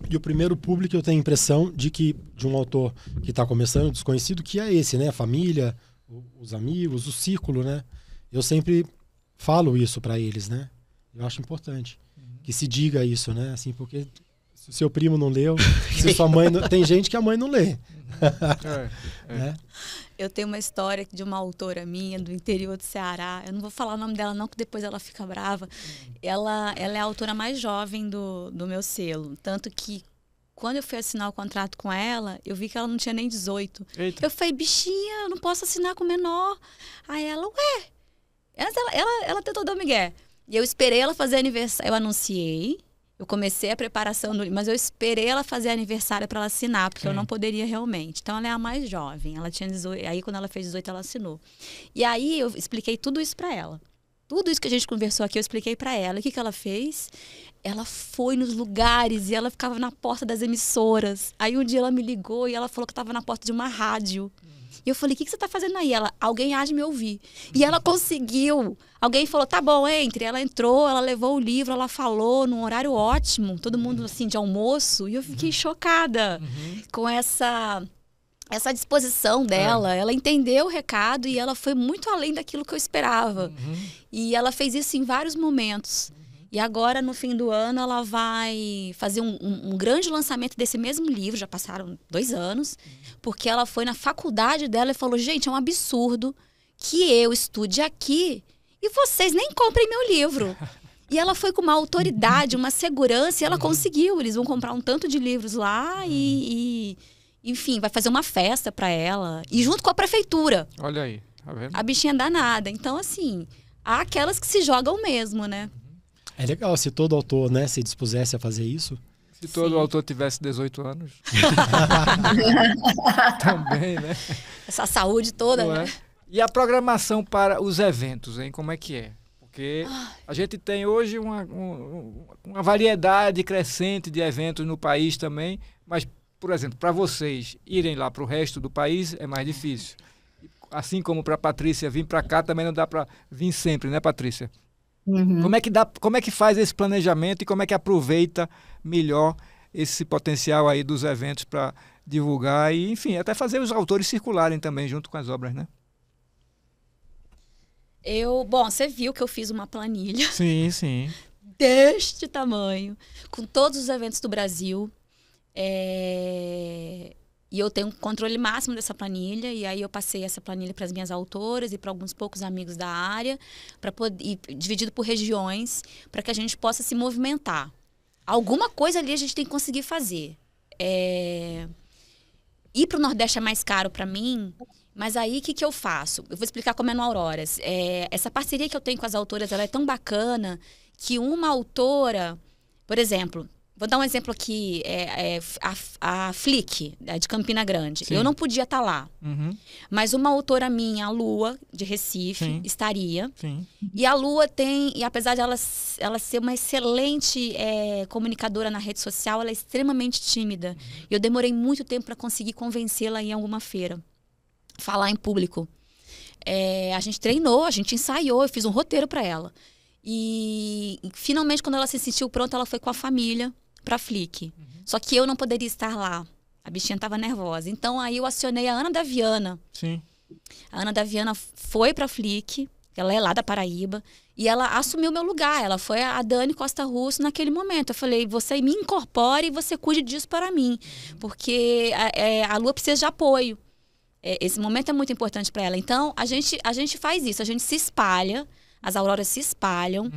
[SPEAKER 4] E o primeiro público eu tenho a impressão de um autor que está começando, desconhecido, que é esse, né? A família, os amigos, o círculo, né? Eu sempre falo isso para eles, né? Eu acho importante que se diga isso, né? Assim, porque se o seu primo não leu, se sua mãe não... Tem gente que a mãe não lê. Né?
[SPEAKER 3] Eu tenho uma história de uma autora minha do interior do Ceará. Eu não vou falar o nome dela não, que depois ela fica brava. Ela é a autora mais jovem do meu selo. Tanto que Quando eu fui assinar o contrato com ela, eu vi que ela não tinha nem 18.
[SPEAKER 1] Eita.
[SPEAKER 3] Eu falei, bichinha, eu não posso assinar com menor. Aí ela, ué. Ela tentou dar um migué. E eu esperei ela fazer aniversário. Eu anunciei, eu comecei a preparação, mas eu esperei ela fazer aniversário para ela assinar, porque eu não poderia realmente. Então ela é a mais jovem. Ela tinha 18. Aí quando ela fez 18, ela assinou. E aí eu expliquei tudo isso para ela. Tudo isso que a gente conversou aqui, eu expliquei para ela. E o que ela fez? Ela foi nos lugares e ela ficava na porta das emissoras. Aí um dia ela me ligou e ela falou que estava na porta de uma rádio. E eu falei, o que você está fazendo aí? Ela, alguém há de me ouvir. E ela conseguiu. Alguém falou, tá bom, entre. Ela entrou, ela levou o livro, ela falou num horário ótimo. Todo mundo, assim, de almoço. E eu fiquei chocada com essa disposição dela. Ela entendeu o recado e ela foi muito além daquilo que eu esperava. E ela fez isso em vários momentos. E agora, no fim do ano, ela vai fazer um grande lançamento desse mesmo livro. Já passaram 2 anos. Porque ela foi na faculdade dela e falou, gente, é um absurdo que eu estude aqui e vocês nem comprem meu livro. E ela foi com uma autoridade, uma segurança, e ela conseguiu. Eles vão comprar um tanto de livros lá enfim, vai fazer uma festa para ela. E junto com a prefeitura.
[SPEAKER 1] Olha aí, tá vendo?
[SPEAKER 3] A bichinha danada. Então, assim, há aquelas que se jogam mesmo, né?
[SPEAKER 4] É legal se todo autor, né, se dispusesse a fazer isso.
[SPEAKER 1] Se todo autor tivesse 18 anos. Também, né?
[SPEAKER 3] Essa saúde toda,
[SPEAKER 1] Não é?
[SPEAKER 3] né?
[SPEAKER 1] E a programação para os eventos, hein? Como é que é? Porque a gente tem hoje uma variedade crescente de eventos no país também, mas, por exemplo, para vocês irem lá para o resto do país é mais difícil. Assim como para a Patrícia vir para cá, também não dá para vir sempre, né, Patrícia? Como é que faz esse planejamento e como é que aproveita melhor esse potencial aí dos eventos para divulgar e, enfim, até fazer os autores circularem também junto com as obras, né?
[SPEAKER 3] Bom, você viu que eu fiz uma planilha
[SPEAKER 1] Sim, sim.
[SPEAKER 3] deste tamanho, com todos os eventos do Brasil. E eu tenho um controle máximo dessa planilha, e aí eu passei essa planilha para as minhas autoras e para alguns poucos amigos da área, dividido por regiões, para que a gente possa se movimentar. Alguma coisa ali a gente tem que conseguir fazer. Ir para o Nordeste é mais caro para mim, mas aí o que eu faço? Eu vou explicar como é no Auroras. Essa parceria que eu tenho com as autoras, ela é tão bacana que uma autora, por exemplo... Vou dar um exemplo aqui, a Flick, de Campina Grande.
[SPEAKER 1] Sim.
[SPEAKER 3] Eu não podia estar lá, mas uma autora minha, a Lua, de Recife, estaria.
[SPEAKER 1] Sim.
[SPEAKER 3] E a Lua e apesar de ela ser uma excelente comunicadora na rede social, ela é extremamente tímida. E eu demorei muito tempo para conseguir convencê-la em alguma feira, falar em público. A gente treinou, a gente ensaiou, eu fiz um roteiro para ela. E finalmente, quando ela se sentiu pronta, ela foi com a família para Flick. Só que eu não poderia estar lá. A bichinha estava nervosa. Então, aí eu acionei a Ana da Viana.
[SPEAKER 1] Sim.
[SPEAKER 3] A Ana da Viana foi para Flick, ela é lá da Paraíba, e ela assumiu meu lugar. Ela foi a Dani Costa Russo naquele momento. Eu falei, você me incorpore e você cuide disso para mim. Porque a Lua precisa de apoio. Esse momento é muito importante para ela. Então, a gente faz isso. A gente se espalha. As auroras se espalham.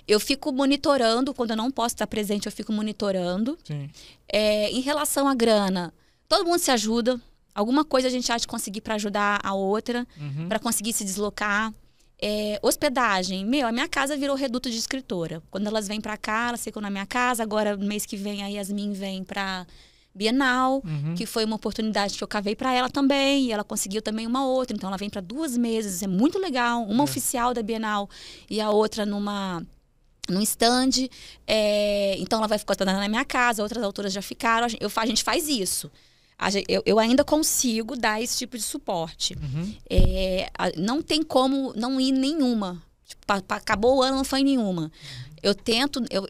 [SPEAKER 3] Eu fico monitorando. Quando eu não posso estar presente, eu fico monitorando.
[SPEAKER 1] Sim.
[SPEAKER 3] Em relação à grana, todo mundo se ajuda. Alguma coisa a gente acha de conseguir para ajudar a outra, para conseguir se deslocar. Hospedagem. A minha casa virou reduto de escritora. Quando elas vêm para cá, elas ficam na minha casa. Agora, no mês que vem, a Yasmin vem para Bienal, que foi uma oportunidade que eu cavei para ela também, e ela conseguiu também uma outra, então ela vem para 2 meses, é muito legal, uma oficial da Bienal e a outra num stand, então ela vai ficar na minha casa, outras autoras já ficaram, a gente faz isso. Eu ainda consigo dar esse tipo de suporte. Não tem como não ir nenhuma. Tipo, acabou o ano, não foi nenhuma.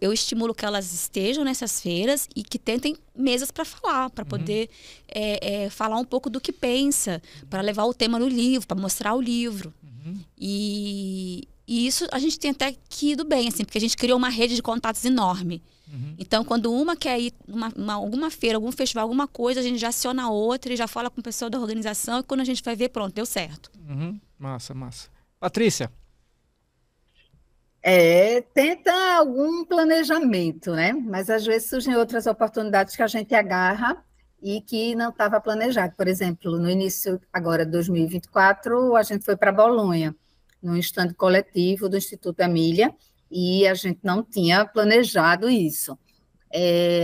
[SPEAKER 3] Eu estimulo que elas estejam nessas feiras e que tentem mesas para falar, para poder falar um pouco do que pensa, para levar o tema no livro, para mostrar o livro. E isso a gente tem até que ir do bem, assim, porque a gente criou uma rede de contatos enorme. Então, quando uma quer ir alguma feira, algum festival, alguma coisa, a gente já aciona a outra e já fala com o pessoal da organização, e quando a gente vai ver, pronto, deu certo.
[SPEAKER 1] Massa, massa. Patrícia.
[SPEAKER 5] Tenta algum planejamento, né? Mas às vezes surgem outras oportunidades que a gente agarra e que não estava planejado. Por exemplo, no início, agora de 2024, a gente foi para Bolonha, num stand coletivo do Instituto Emília, e a gente não tinha planejado isso.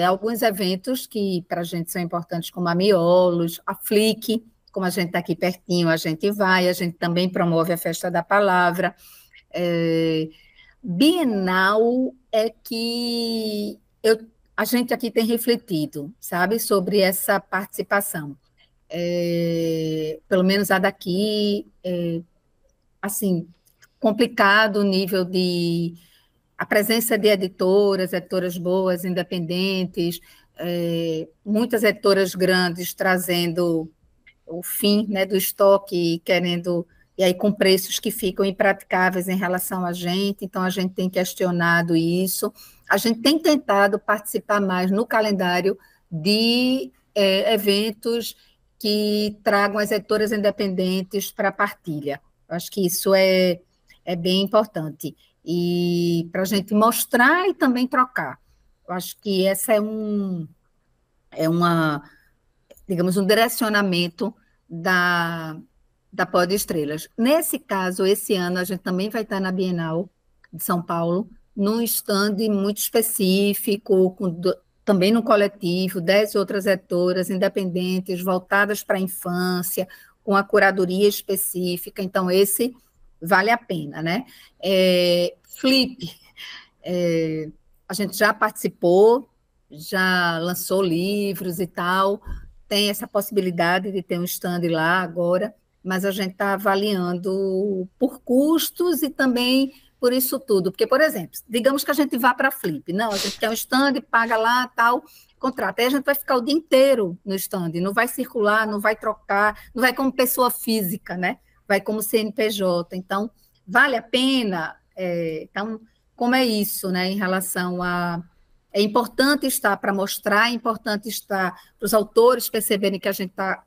[SPEAKER 5] Alguns eventos que para a gente são importantes, como a Miolos, a Flick, como a gente está aqui pertinho, a gente também promove a Festa da Palavra. Bienal é que a gente aqui tem refletido, sabe, sobre essa participação. Pelo menos a daqui, assim, complicado o nível de... a presença de editoras boas, independentes, muitas editoras grandes trazendo o fim, né, do estoque, querendo... e aí com preços que ficam impraticáveis em relação a gente, então a gente tem questionado isso. A gente tem tentado participar mais no calendário de eventos que tragam as editoras independentes para a partilha. Eu acho que isso é bem importante. E para a gente mostrar e também trocar. Eu acho que essa digamos, um direcionamento da Pod Estrelas. Nesse caso, esse ano, a gente também vai estar na Bienal de São Paulo, num stand muito específico, também no coletivo, 10 outras editoras independentes, voltadas para a infância, com a curadoria específica. Então, esse vale a pena, né? Flip, a gente já participou, já lançou livros e tal, tem essa possibilidade de ter um stand lá agora, mas a gente está avaliando por custos e também por isso tudo. Porque, por exemplo, digamos que a gente vá para a Flip. Não, a gente quer um stand, paga lá, tal, contrata. Aí a gente vai ficar o dia inteiro no stand, não vai circular, não vai trocar, não vai como pessoa física, né? Vai como CNPJ. Então, vale a pena? Então, como é isso, né, em relação a... É importante estar para mostrar, é importante estar para os autores perceberem que a gente está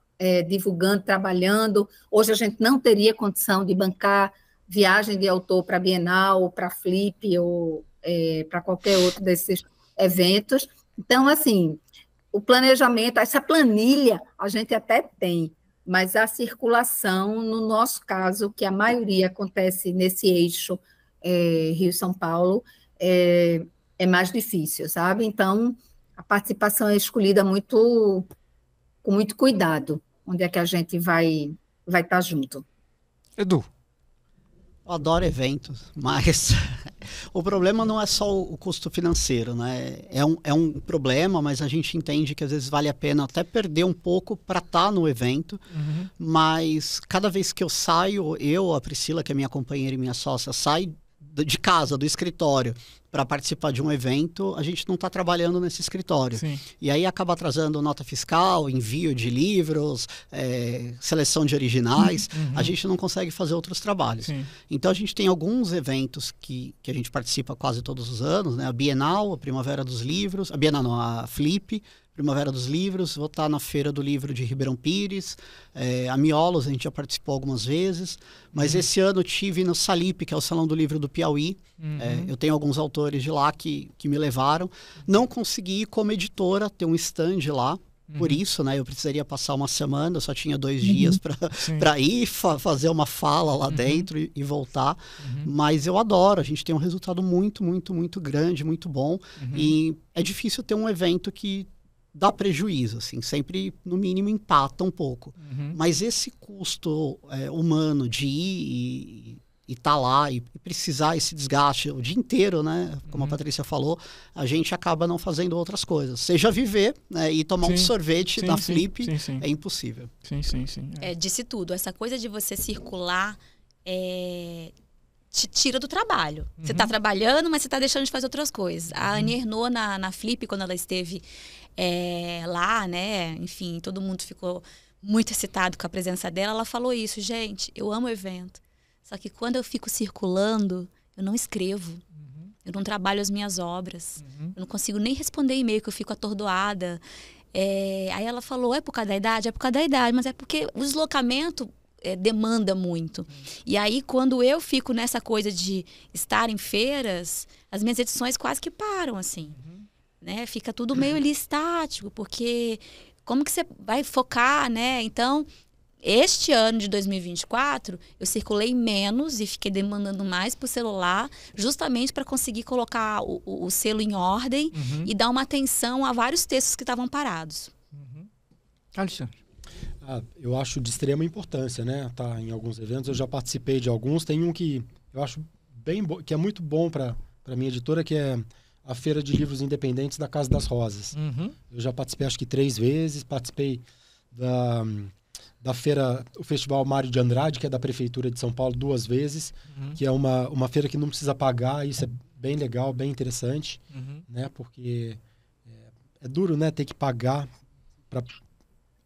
[SPEAKER 5] divulgando, trabalhando. Hoje a gente não teria condição de bancar viagem de autor para Bienal, ou para Flip, ou para qualquer outro desses eventos. Então, assim, o planejamento, essa planilha a gente até tem, mas a circulação, no nosso caso, que a maioria acontece nesse eixo Rio-São Paulo, é mais difícil, sabe? Então, a participação é escolhida com muito cuidado, onde é que a gente vai estar junto.
[SPEAKER 1] Edu.
[SPEAKER 2] Eu adoro eventos, mas o problema não é só o custo financeiro, né? É um problema, mas a gente entende que às vezes vale a pena até perder um pouco para estar no evento, mas cada vez que eu saio, a Priscila, que é minha companheira e minha sócia, sai de casa, do escritório, para participar de um evento, a gente não está trabalhando nesse escritório.
[SPEAKER 1] Sim.
[SPEAKER 2] E aí acaba atrasando nota fiscal, envio de livros, seleção de originais, a gente não consegue fazer outros trabalhos.
[SPEAKER 1] Sim.
[SPEAKER 2] Então a gente tem alguns eventos que a gente participa quase todos os anos, né? A Bienal, a Primavera dos Livros, a Bienal não, a Flip, Primavera dos Livros, vou estar na Feira do Livro de Ribeirão Pires, a Miolos a gente já participou algumas vezes, mas esse ano tive no Salip, que é o Salão do Livro do Piauí, eu tenho alguns autores de lá que me levaram, não consegui ir como editora ter um stand lá, por isso, né, eu precisaria passar uma semana, eu só tinha 2 dias para ir fazer uma fala lá dentro e voltar, mas eu adoro, a gente tem um resultado muito, muito, muito grande, muito bom, e é difícil ter um evento que dá prejuízo, assim, sempre, no mínimo, empata um pouco. Mas esse custo humano de ir e estar lá e precisar esse desgaste o dia inteiro, né? Como a Patrícia falou, a gente acaba não fazendo outras coisas. Seja viver, né, e tomar um sorvete na Flip, é impossível.
[SPEAKER 1] Sim.
[SPEAKER 3] Disse tudo. Essa coisa de você circular te tira do trabalho. Você está trabalhando, mas você está deixando de fazer outras coisas. A Annie Ernaux, na Flip, quando ela esteve lá, né? Enfim, todo mundo ficou muito excitado com a presença dela. Ela falou isso, gente, eu amo o evento. Só que quando eu fico circulando, eu não escrevo. Eu não trabalho as minhas obras. Eu não consigo nem responder e-mail, que eu fico atordoada. Aí ela falou, é por causa da idade? É por causa da idade, mas é porque o deslocamento demanda muito. E aí, quando eu fico nessa coisa de estar em feiras, as minhas edições quase que param, assim. Né? Fica tudo meio ali estático, porque como que você vai focar, né? Então, este ano de 2024, eu circulei menos e fiquei demandando mais por celular, justamente para conseguir colocar o selo em ordem e dar uma atenção a vários textos que estavam parados.
[SPEAKER 1] Alexandre.
[SPEAKER 4] Eu acho de extrema importância, né? Tá em alguns eventos, eu já participei de alguns. Tem um que eu acho que é muito bom para a minha editora, que é a Feira de Livros Independentes da Casa das Rosas. Eu já participei acho que 3 vezes, participei da feira, o Festival Mário de Andrade, que é da Prefeitura de São Paulo, 2 vezes, que é uma feira que não precisa pagar, isso é bem legal, bem interessante, né? Porque é duro, né? Ter que pagar para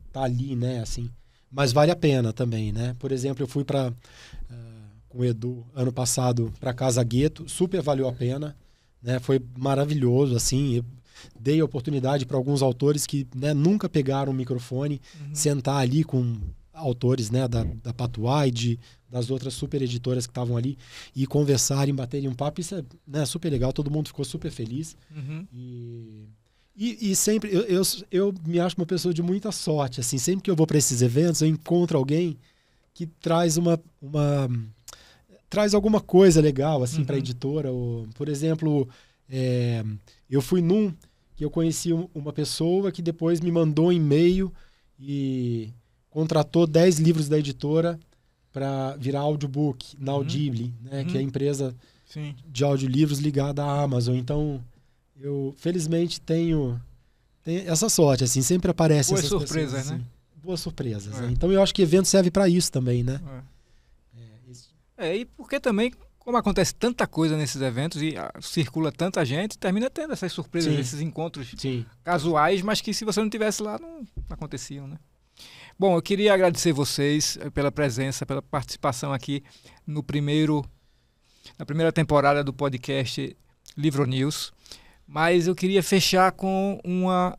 [SPEAKER 4] estar ali, né? Assim, mas vale a pena também, né? Por exemplo, eu fui com o Edu ano passado para Casa Gueto, super valeu a pena, né? Foi maravilhoso, assim. Eu dei a oportunidade para alguns autores que, né, nunca pegaram um microfone, sentar ali com autores, né, da Patuai, das outras super editoras que estavam ali, e conversarem, baterem um papo. Isso é, né, super legal, todo mundo ficou super feliz. E sempre, eu me acho uma pessoa de muita sorte, assim, sempre que eu vou para esses eventos, eu encontro alguém que traz traz alguma coisa legal, assim, para a editora. Por exemplo, eu fui num que eu conheci uma pessoa que depois me mandou um e-mail e contratou 10 livros da editora para virar audiobook na Audible, né, que é a empresa de audiolivros ligada à Amazon. Então, eu felizmente tenho essa sorte, assim, sempre aparecem
[SPEAKER 1] boas
[SPEAKER 4] essas
[SPEAKER 1] surpresas,
[SPEAKER 4] pessoas, assim,
[SPEAKER 1] né?
[SPEAKER 4] Boas surpresas. Né? Então, eu acho que evento serve para isso também, né?
[SPEAKER 1] E porque também, como acontece tanta coisa nesses eventos e circula tanta gente, termina tendo essas surpresas, esses encontros casuais, mas que se você não tivesse lá, não aconteciam, né? Bom, eu queria agradecer vocês pela presença, pela participação aqui na primeira temporada do podcast Livro News, mas eu queria fechar com uma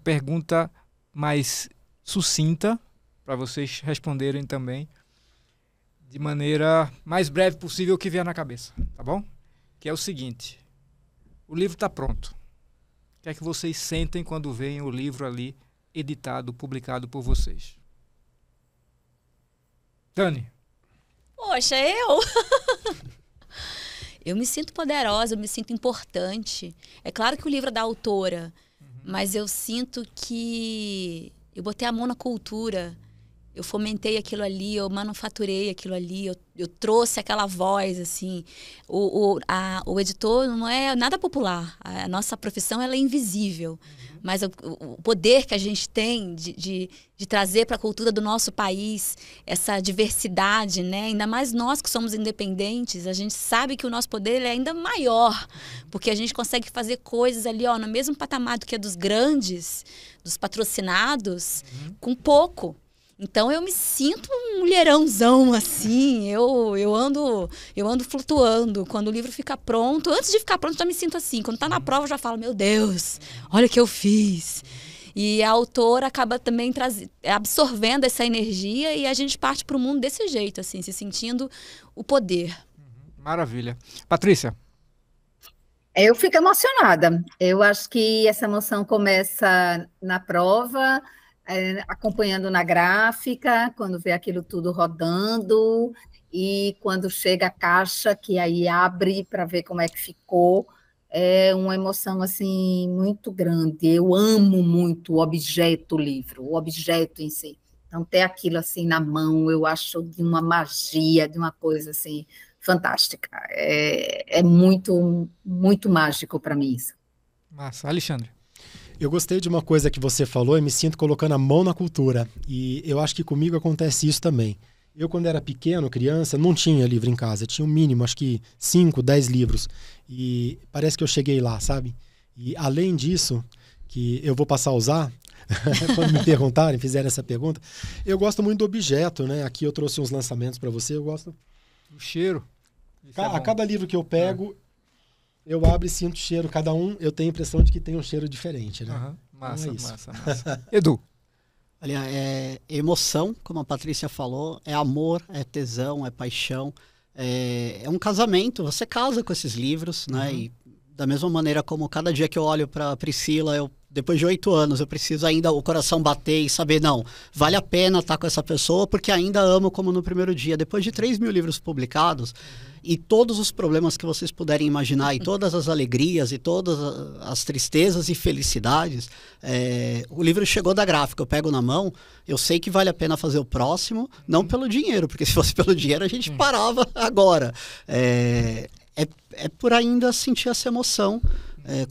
[SPEAKER 1] pergunta mais sucinta, para vocês responderem também, de maneira mais breve possível o que vier na cabeça, tá bom? Que é o seguinte: o livro está pronto. O que é que vocês sentem quando veem o livro ali editado, publicado por vocês? Dani.
[SPEAKER 3] Poxa, eu me sinto poderosa, eu me sinto importante. É claro que o livro é da autora, mas eu sinto que eu botei a mão na cultura. Eu fomentei aquilo ali, eu manufaturei aquilo ali, eu trouxe aquela voz, assim. O editor não é nada popular. A nossa profissão, ela é invisível. Mas o poder que a gente tem de trazer para a cultura do nosso país essa diversidade, né? Ainda mais nós que somos independentes, a gente sabe que o nosso poder é ainda maior, porque a gente consegue fazer coisas ali, ó, no mesmo patamar do que é dos grandes, dos patrocinados, com pouco. Então eu me sinto um mulherãozão, assim, eu ando flutuando. Quando o livro fica pronto, antes de ficar pronto, eu já me sinto assim. Quando tá na prova, eu já falo, meu Deus, olha o que eu fiz. E a autora acaba também absorvendo essa energia e a gente parte para o mundo desse jeito, assim, se sentindo o poder.
[SPEAKER 1] Maravilha. Patrícia?
[SPEAKER 5] Eu fico emocionada. Eu acho que essa emoção começa na prova, acompanhando na gráfica, quando vê aquilo tudo rodando, e quando chega a caixa, que aí abre para ver como é que ficou, é uma emoção assim muito grande. Eu amo muito o objeto livro, o objeto em si. Então, ter aquilo assim na mão, eu acho de uma magia, de uma coisa assim fantástica. É muito, muito mágico para mim isso.
[SPEAKER 1] Massa. Alexandre?
[SPEAKER 4] Eu gostei de uma coisa que você falou e me sinto colocando a mão na cultura. E eu acho que comigo acontece isso também. Eu, quando era pequeno, criança, não tinha livro em casa. Tinha um mínimo, acho que 5, 10 livros. E parece que eu cheguei lá, sabe? E além disso, que eu vou passar a usar, quando me perguntarem, fizerem essa pergunta, eu gosto muito do objeto, né? Aqui eu trouxe uns lançamentos para você, eu gosto...
[SPEAKER 1] O cheiro.
[SPEAKER 4] A cada livro que eu pego... Eu abro e sinto cheiro. Cada um, eu tenho a impressão de que tem um cheiro diferente, né?
[SPEAKER 1] Massa,
[SPEAKER 4] então é isso.
[SPEAKER 1] massa. Edu?
[SPEAKER 2] Olha, é emoção, como a Patrícia falou, é amor, é tesão, é paixão, é um casamento. Você casa com esses livros, né? E da mesma maneira como cada dia que eu olho para Priscila, depois de 8 anos, eu preciso ainda o coração bater e saber, não, vale a pena estar com essa pessoa, porque ainda amo como no primeiro dia. Depois de 3.000 livros publicados, e todos os problemas que vocês puderem imaginar, e todas as alegrias, e todas as tristezas e felicidades, o livro chegou da gráfica, eu pego na mão, eu sei que vale a pena fazer o próximo, não pelo dinheiro, porque se fosse pelo dinheiro a gente parava agora. É por ainda sentir essa emoção,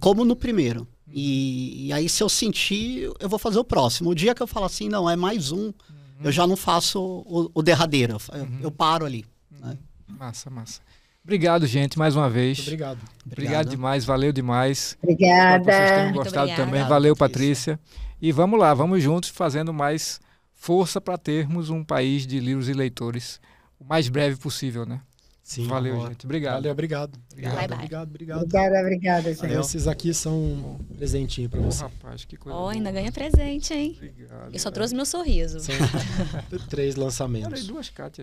[SPEAKER 2] como no primeiro. E aí, se eu sentir, eu vou fazer o próximo. O dia que eu falo assim, não, é mais um, eu já não faço o derradeiro, eu paro ali. Né?
[SPEAKER 1] Massa. Obrigado, gente, mais uma vez.
[SPEAKER 4] Muito obrigado.
[SPEAKER 1] Obrigado demais, valeu demais.
[SPEAKER 5] Obrigada.
[SPEAKER 1] Espero que vocês tenham
[SPEAKER 3] Muito
[SPEAKER 1] gostado
[SPEAKER 3] obrigada.
[SPEAKER 1] também. Valeu, Patrícia. E vamos lá, vamos juntos fazendo mais força para termos um país de livros e leitores o mais breve possível, né?
[SPEAKER 4] Sim,
[SPEAKER 1] Valeu,
[SPEAKER 4] amor.
[SPEAKER 1] gente. Obrigado.
[SPEAKER 4] Valeu, obrigado.
[SPEAKER 3] Bye, bye.
[SPEAKER 4] Obrigado.
[SPEAKER 5] Obrigada, gente.
[SPEAKER 4] Esses aqui são um presentinho para você.
[SPEAKER 1] Rapaz, que coisa
[SPEAKER 3] Ó,
[SPEAKER 1] boa.
[SPEAKER 3] ainda ganha presente, hein?
[SPEAKER 1] Obrigado.
[SPEAKER 3] Eu só trouxe meu sorriso.
[SPEAKER 4] São 3 lançamentos.
[SPEAKER 1] Peraí, 2 Kátia.